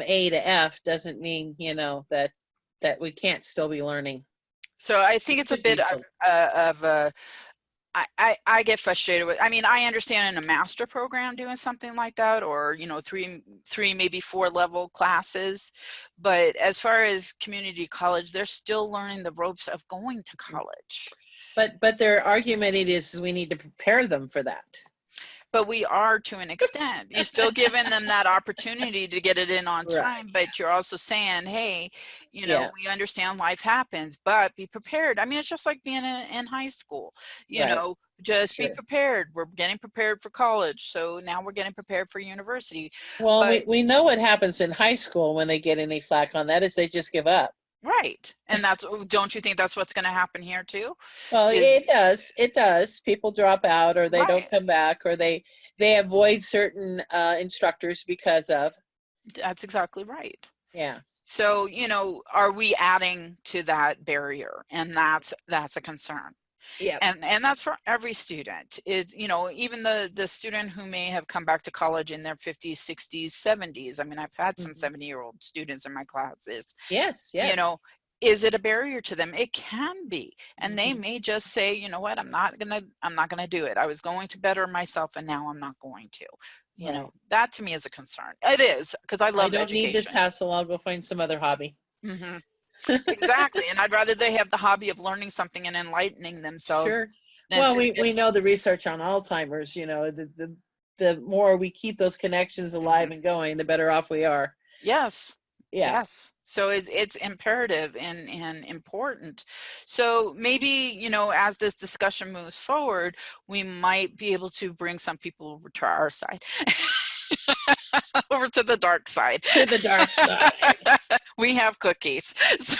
A to F doesn't mean, you know, that we can't still be learning. So I We think it's a should be bit still. of a I get frustrated with, I mean, I understand in a master program doing something like that, or, you know, three, maybe four level classes. But as far as community college, they're still learning the ropes of going to college. But their argument it is we need to prepare them for that. But we are to an extent. You're still giving them that opportunity to get it in on Right. time, but you're also saying, hey, you know, Yeah. we understand life happens, but be prepared. I mean, it's just like being in high school, you Right. know, just be Sure. prepared. We're getting prepared for college. So now we're getting prepared for university. Well, But we know what happens in high school when they get any flack on that is they just give up. right. And that's, don't you think that's what's going to happen here too? Well, Is it does. It does. People drop out, or they don't right. come back, or they avoid certain instructors because of. That's exactly right. Yeah. So, you know, are we adding to that barrier? And that's a concern. Yeah. And that's for every student. Is, you know, even the student who may have come back to college in their 50s, 60s, 70s. I mean, I've had some Hmm. 70-year-old students in my classes. Yes. You Yes. know, is it a barrier to them? It can be. And they Hmm. may just say, you know what, I'm not gonna do it. I was going to better myself and now I'm not going to. You know, Right. that to me is a concern. It is, because I I love don't need this education. hassle. I'll go find some other hobby. Hmm. Exactly. And I'd rather they have the hobby of learning something and enlightening themselves Sure. than Well, sitting we know the research on Alzheimer's, you know, the more we keep those connections alive Mhm. and going, the better off we are. Yes. Yeah. Yes. So it's imperative and important. So maybe, you know, as this discussion moves forward, we might be able to bring some people over to our side, over to the dark side. To the dark side. We have cookies. So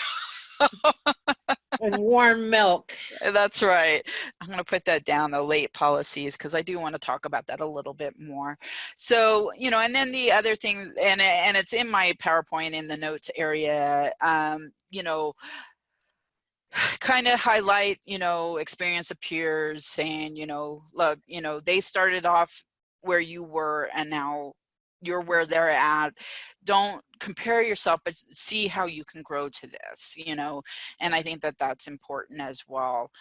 And warm milk. that's right. I'm going to put that down, the late policies, because I do want to talk about that a little bit more. So, you know, and then the other thing, and it's in my PowerPoint in the notes area, you know, kind of highlight, you know, experience of peers saying, you know, look, you know, they started off where you were and now you're where they're at. Don't compare yourself, but see how you can grow to this, you know, and I think that that's important as well.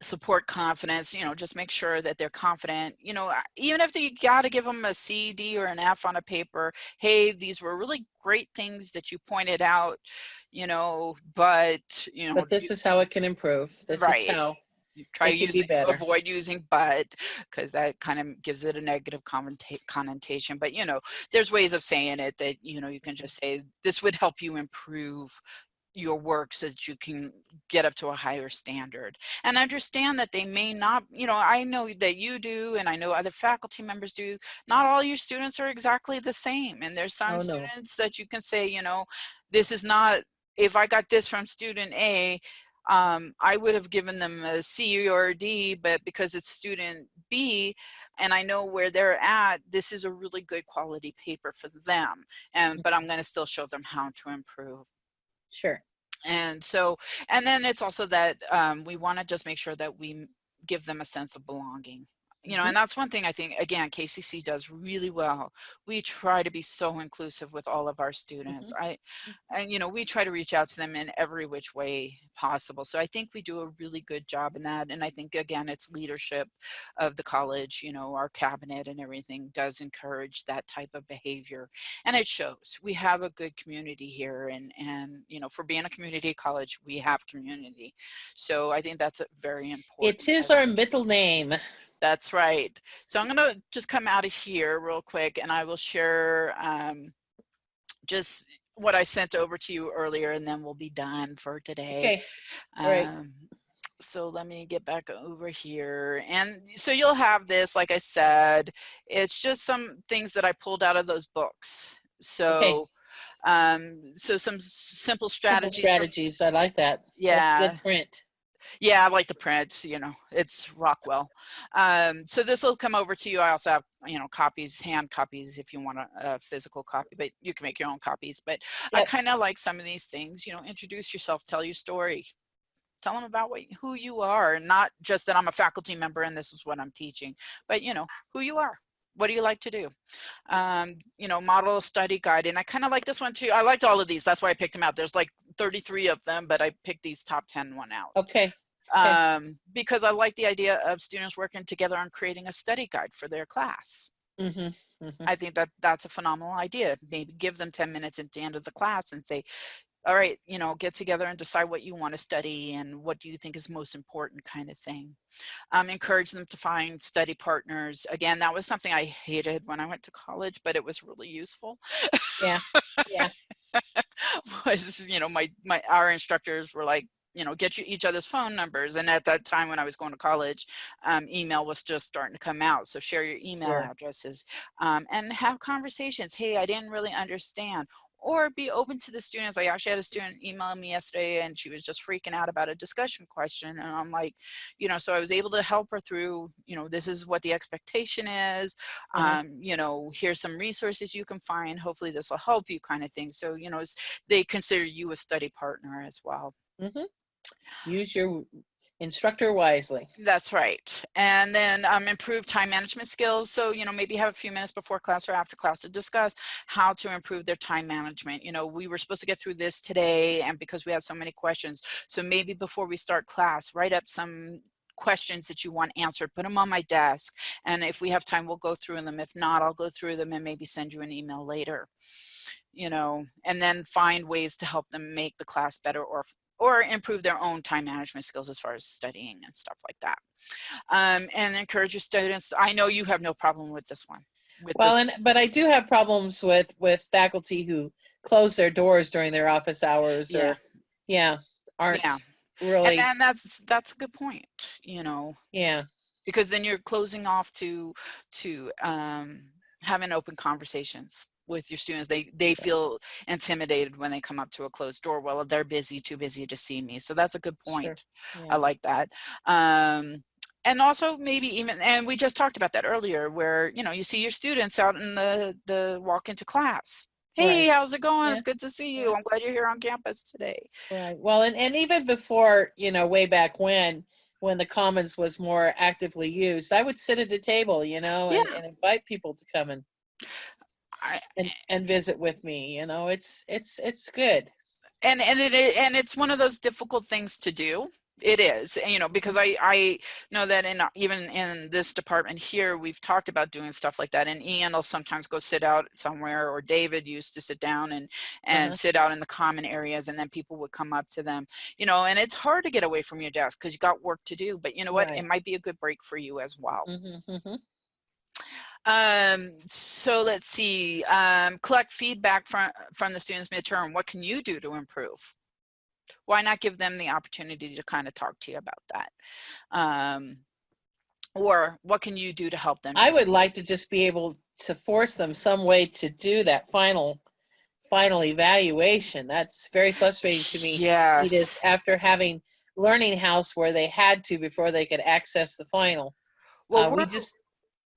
Support confidence, you know, just make sure that they're confident, you know, even if you got to give them a C, D, or an F on a paper. Hey, these were really great things that you pointed out, you know, but, you know, but this is how it can improve. This is right. how You try it can be using, better. avoid using but, because that kind of gives it a negative connotation. But, you know, there's ways of saying it that, you know, you can just say, this would help you improve your work so that you can get up to a higher standard, and understand that they may not, you know, I know that you do, and I know other faculty members do, not all your students are exactly the same, and there's some Oh, no. students that you can say, you know, this is not, if I got this from student A, I would have given them a C or a D, but because it's student B and I know where they're at, this is a really good quality paper for them, and but I'm going to still show them how to improve. Sure. And so, and then it's also that we want to just make sure that we give them a sense of belonging, you know, and that's one thing I think, again, KCC does really well. We try to be so inclusive with all of our students. And, you know, we try to reach out to them in every which way possible. So I think we do a really good job in that. And I think, again, it's leadership of the college, you know, our cabinet and everything does encourage that type of behavior. And it shows. We have a good community here. And you know, for being a community college, we have community. So I think that's very important. It is our middle name. That's right. So I'm going to just come out of here real quick, and I will share just what I sent over to you earlier, and then we'll be done for today. Okay. Right. So let me get back over here. And so you'll have this, like I said, it's just some things that I pulled out of those books. So, so some simple strategies. Simple strategies. I like that. Yeah. That's good print. Yeah, I like the print, you know, it's Rockwell. So this will come over to you. I also have, you know, copies, hand copies if you want a physical copy, but you can make your own copies. But I kind of like some of these things, you know, introduce yourself, tell your story, tell them about who you are, and not just that I'm a faculty member and this is what I'm teaching, but, you know, who you are. What do you like to do? You know, model a study guide. And I kind of like this one too. I liked all of these. That's why I picked them out. There's like 33 of them, but I picked these top 10 one out. Okay. Because I like the idea of students working together on creating a study guide for their class. I think that that's a phenomenal idea. Maybe give them 10 minutes at the end of the class and say, all right, you know, get together and decide what you want to study and what do you think is most important, kind of thing. Encourage them to find study partners. Again, that was something I hated when I went to college, but it was really useful. Yeah. Was, you know, our instructors were like, you know, get you each other's phone numbers. And at that time when I was going to college, email was just starting to come out. So share your email addresses and have conversations. Hey, I didn't really understand. Or be open to the students. I actually had a student email me yesterday and she was just freaking out about a discussion question. And I'm like, you know, so I was able to help her through, you know, this is what the expectation is. You know, here's some resources you can find. Hopefully this will help you, kind of thing. So, you know, they consider you a study partner as well. Use your instructor wisely. That's right. And then improve time management skills. So, you know, maybe have a few minutes before class or after class to discuss how to improve their time management. You know, we were supposed to get through this today, and because we had so many questions, so maybe before we start class, write up some questions that you want answered, put them on my desk, and if we have time, we'll go through them. If not, I'll go through them and maybe send you an email later, you know, and then find ways to help them make the class better or improve their own time management skills as far as studying and stuff like that. And encourage your students. I know you have no problem with this one. But I do have problems with faculty who close their doors during their office hours or aren't really. And that's a good point, you know. Yeah. Because then you're closing off to having open conversations with your students. They feel intimidated when they come up to a closed door. Well, they're too busy to see me. So that's a good point. I like that. And also maybe even, and we just talked about that earlier, where, you know, you see your students out in the walk into class. Hey, how's it going? It's good to see you. I'm glad you're here on campus today. Right. Well, and even before, you know, way back when, when the commons was more actively used, I would sit at a table, you know, Yeah. and invite people to come I, and visit with me. You know, it's good. and it's one of those difficult things to do. It is, you know, because I know that even in this department here, we've talked about doing stuff like that. And Ian will sometimes go sit out somewhere, or David used to sit down and sit out in the common areas, and then people would come up to them, you know. And it's hard to get away from your desk because you got work to do. But you know what? Right. It might be a good break for you as well. Mm-hmm. So let's see. Collect feedback from the students midterm. What can you do to improve? Why not give them the opportunity to kind of talk to you about that? Or what can you do to help them I would succeed? like to just be able to force them some way to do that final evaluation. That's very frustrating to me, Edith, Yes. after having Learning House where they had to before they could access the final. Well,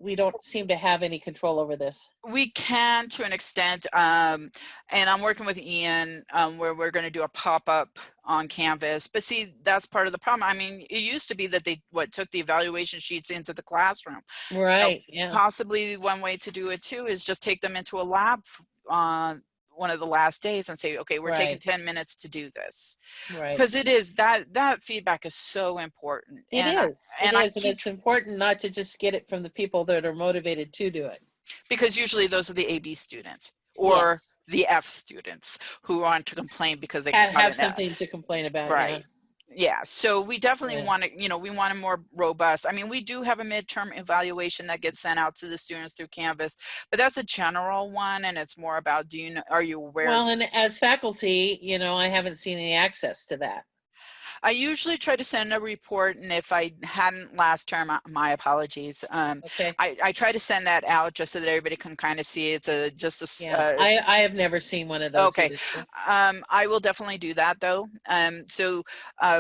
We don't seem to have any control over this. we can to an extent, and I'm working with Ian where we're going to do a pop-up on Canvas. But see, that's part of the problem. I mean, it used to be that they took the evaluation sheets into the classroom. Right. Yeah. Possibly one way to do it too is just take them into a lab on one of the last days and say, okay, we're taking 10 minutes to do this. Right. Because it is that feedback is so important. It And is. It I is. And keep, it's important not to just get it from the people that are motivated to do it. because usually those are the AB students or Yes. the F students who want to complain because they got Have an F. something to complain about. Yeah. Right. Yeah. So we definitely Yeah. want to, you know, we want a more robust. I mean, we do have a midterm evaluation that gets sent out to the students through Canvas, but that's a general one, and it's more about, do you know, are you aware? Well, and as faculty, you know, I haven't seen any access to that. I usually try to send a report, and if I hadn't last term, my apologies. Okay. I try to send that out just so that everybody can kind of see. It's Yeah. I have never seen one of those. Okay. Either, so. I will definitely do that though. So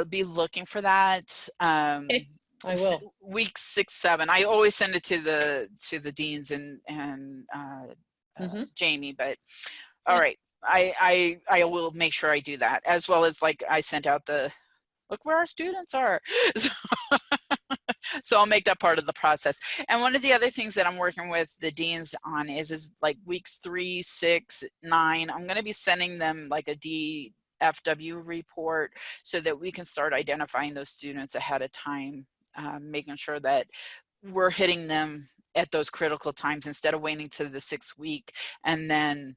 be looking for that. Okay. I will. Week 6, 7. I always send it to the deans and Jamie, but all right. I will make sure I do that, as well as, like, I sent out the look where our students are. So I'll make that part of the process. And one of the other things that I'm working with the deans on is like weeks 3, 6, 9, I'm going to be sending them like a DFW report so that we can start identifying those students ahead of time, making sure that we're hitting them at those critical times instead of waiting to the 6th week and then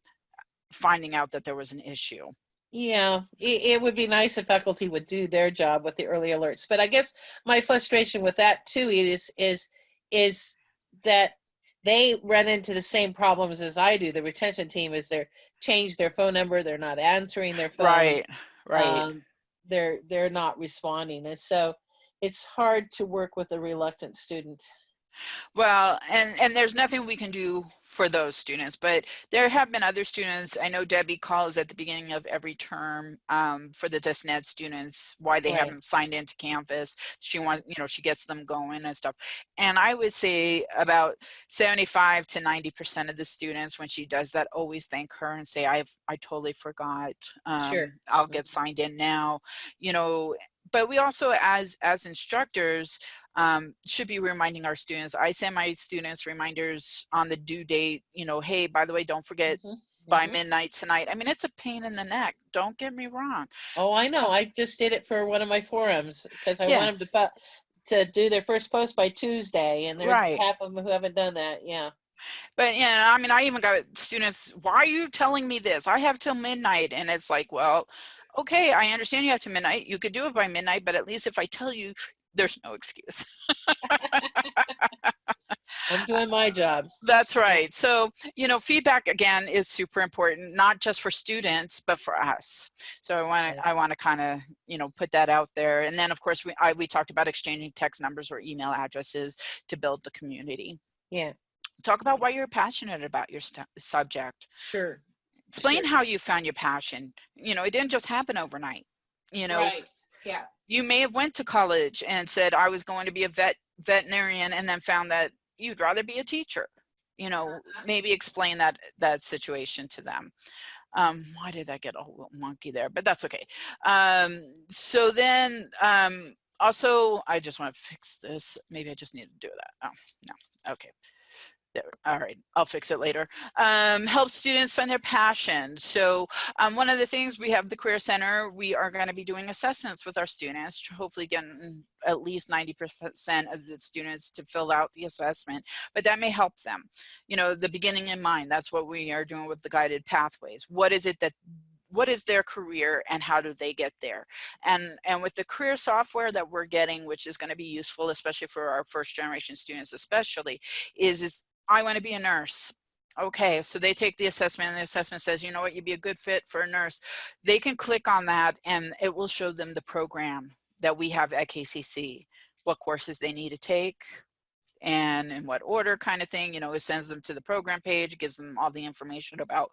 finding out that there was an issue. Yeah, it would be nice if faculty would do their job with the early alerts. But I guess my frustration with that too is that they run into the same problems as I do. The retention team is they're changed their phone number, they're not answering their phone. Right. They're not responding. And so it's hard to work with a reluctant student. Well, and there's nothing we can do for those students, but there have been other students. I know Debbie calls at the beginning of every term for the DisNet students why they haven't signed into Canvas. She wants, you know, she gets them going and stuff. And I would say about 75 to 90% of the students, when she does that, always thank her and say, I totally forgot. Sure. I'll get signed in now, you know. But we also, as instructors, should be reminding our students. I send my students reminders on the due date, you know, hey, by the way, don't forget by midnight tonight. I mean, it's a pain in the neck. Don't get me wrong. Oh, I know. I just did it for one of my forums because I want them to do their first post by Tuesday, and there's half of them who haven't done that. Yeah. But yeah, I mean, I even got students, why are you telling me this? I have till midnight. And it's like, well, okay, I understand you have to midnight. You could do it by midnight, but at least if I tell you, there's no excuse. I'm doing my job. That's right. So, you know, feedback again is super important, not just for students, but for us. So I want to kind of, you know, put that out there. And then of course we talked about exchanging text numbers or email addresses to build the community. Yeah. Talk about why you're passionate about your subject. Sure. Explain how you found your passion. You know, it didn't just happen overnight. You know, yeah. You may have went to college and said, I was going to be a veterinarian, and then found that you'd rather be a teacher. You know, maybe explain that situation to them. Why did that get a little monkey there? But that's okay. So then Also, I just want to fix this. Maybe I just need to do that. Oh, no. Okay. There. All right, I'll fix it later. Help students find their passion. So one of the things, we have the Career Center. We are going to be doing assessments with our students, hopefully getting at least 90% of the students to fill out the assessment, but that may help them. You know, the beginning in mind, that's what we are doing with the guided pathways. What is their career and how do they get there? And with the career software that we're getting, which is going to be useful, especially for our first generation students, especially, is I want to be a nurse. Okay, so they take the assessment and the assessment says, you know what, you'd be a good fit for a nurse. They can click on that and it will show them the program that we have at KCC, what courses they need to take and in what order, kind of thing. You know, it sends them to the program page, gives them all the information about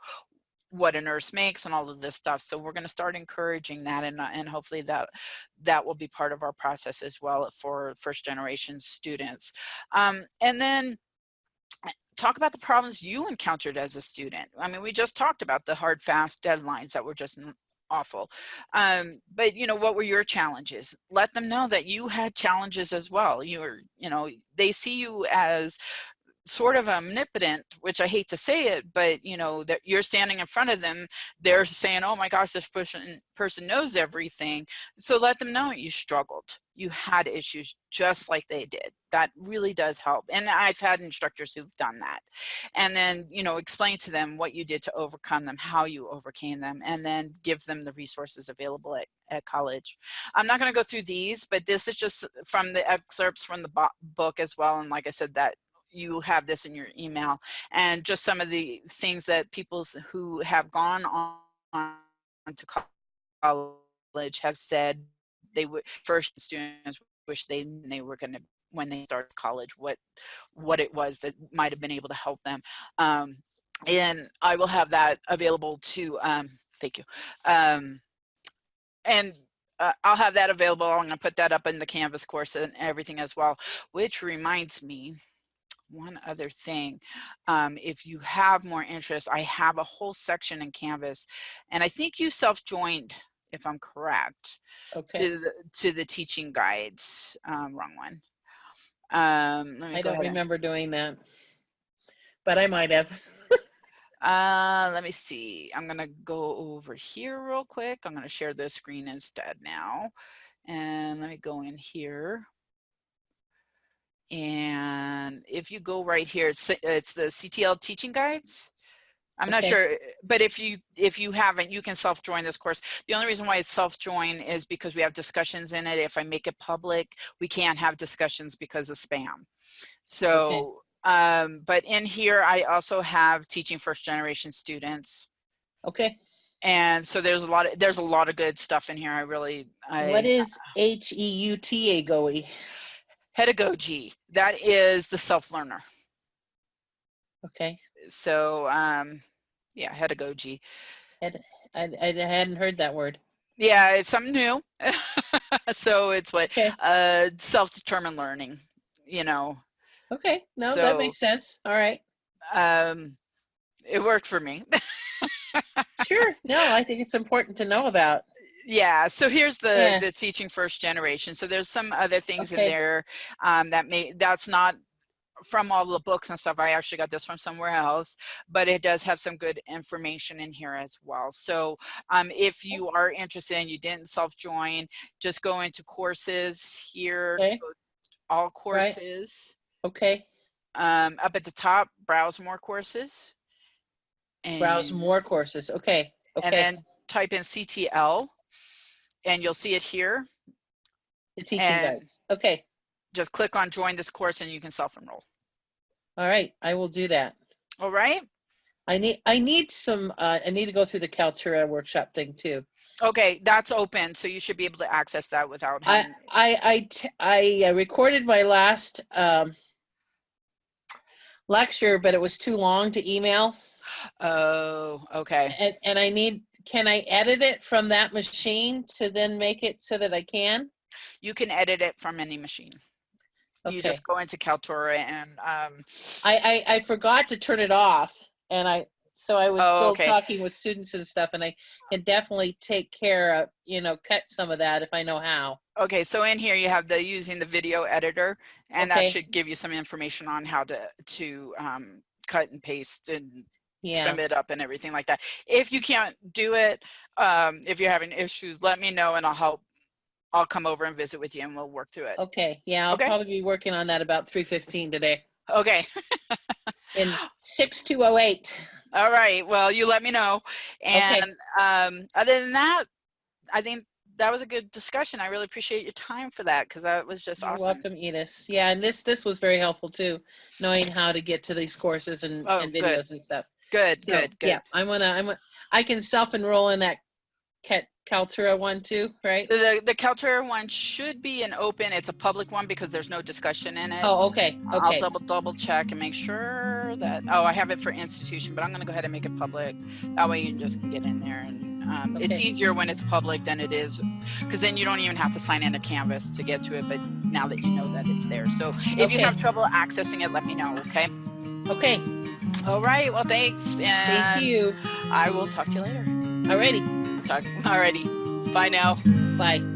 what a nurse makes and all of this stuff. So we're going to start encouraging that, and hopefully that will be part of our process as well for first generation students. And then talk about the problems you encountered as a student. I mean, we just talked about the hard, fast deadlines that were just awful. But you know, what were your challenges? Let them know that you had challenges as well. They see you as sort of omnipotent, which I hate to say it, but you know, that you're standing in front of them, they're saying, oh my gosh, this person knows everything. So let them know you struggled, you had issues just like they did. That really does help. And I've had instructors who've done that. And then, you know, explain to them what you did to overcome them, how you overcame them, and then give them the resources available at college. I'm not going to go through these, but this is just from the excerpts from the book as well. And like I said, that you have this in your email, and just some of the things that people who have gone on to college have said they would, first students wish they were going to, when they started college, what it was that might have been able to help them. And I will have that available to, thank you. And I'll have that available. I'm going to put that up in the Canvas course and everything as well, which reminds me, one other thing, if you have more interest, I have a whole section in Canvas, and I think you self-joined, if I'm correct, okay, to the teaching guides. Wrong one. I don't remember doing that, but I might have. Let me see. I'm going to go over here real quick. I'm going to share this screen instead now. And let me go in here. And if you go right here, it's the CTL teaching guides. I'm not sure, but if you haven't, you can self-join this course. The only reason why it's self-join is because we have discussions in it. If I make it public, we can't have discussions because of spam. So, but in here, I also have teaching first generation students. Okay. And so there's a lot of good stuff in here. What is HEUTAGOE? Pedagogy. That is the self-learner. Okay. So, yeah, pedagogy. I hadn't heard that word. Yeah, it's something new. So it's what, self-determined learning, you know. Okay, no, that makes sense. All right. It worked for me. Sure. No, I think it's important to know about. Yeah, so here's the teaching first generation. So there's some other things in there that's not from all the books and stuff. I actually got this from somewhere else, but it does have some good information in here as well. So if you are interested and you didn't self-join, just go into courses here, all courses. Right. Okay. Up at the top, browse more courses. And browse more courses. Okay. Okay. And then type in CTL and you'll see it here. The teaching guides. Okay. Just click on join this course and you can self-enroll. All right, I will do that. All right. I need some, I need to go through the Kaltura workshop thing too. Okay, that's open, so you should be able to access that without having... I recorded my last lecture, but it was too long to email. Oh, okay. And can I edit it from that machine to then make it so that I can? You can edit it from any machine. Okay. You just go into Kaltura and... I forgot to turn it off, and I So I was Oh, still okay. talking with students and stuff, and I can definitely take care of, cut some of that if I know how. Okay, so in here you have the using the video editor, and that Okay. should give you some information on how to cut and paste and Yeah. trim it up and everything like that. If you can't do it, if you're having issues, let me know and I'll help. I'll come over and visit with you and we'll work through it. Okay. Yeah, I'll Okay. probably be working on that about 3:15 today. Okay. In 6208. All right. Well, you let me know. And Okay. other than that, I think that was a good discussion. I really appreciate your time for that because that was just You're awesome. welcome, Edith. Yeah, and this was very helpful too, knowing how to get to these courses and Oh, good. videos and stuff. Good, So good, good. yeah, I can self-enroll in that Kaltura one too, right? The Kaltura one should be an open. It's a public one because there's no discussion in it. Oh, okay. I'll double check and make sure that. Oh, I have it for institution, but I'm going to go ahead and make it public. That way you can just get in there, and it's easier when it's public than it is, because then you don't even have to sign in a Canvas to get to it. But now that you know that it's there, so if you have trouble accessing it, let me know. Okay. Okay. All right. Well, thanks. And thank you. I will talk to you later. Alrighty. Alrighty. Bye now. Bye.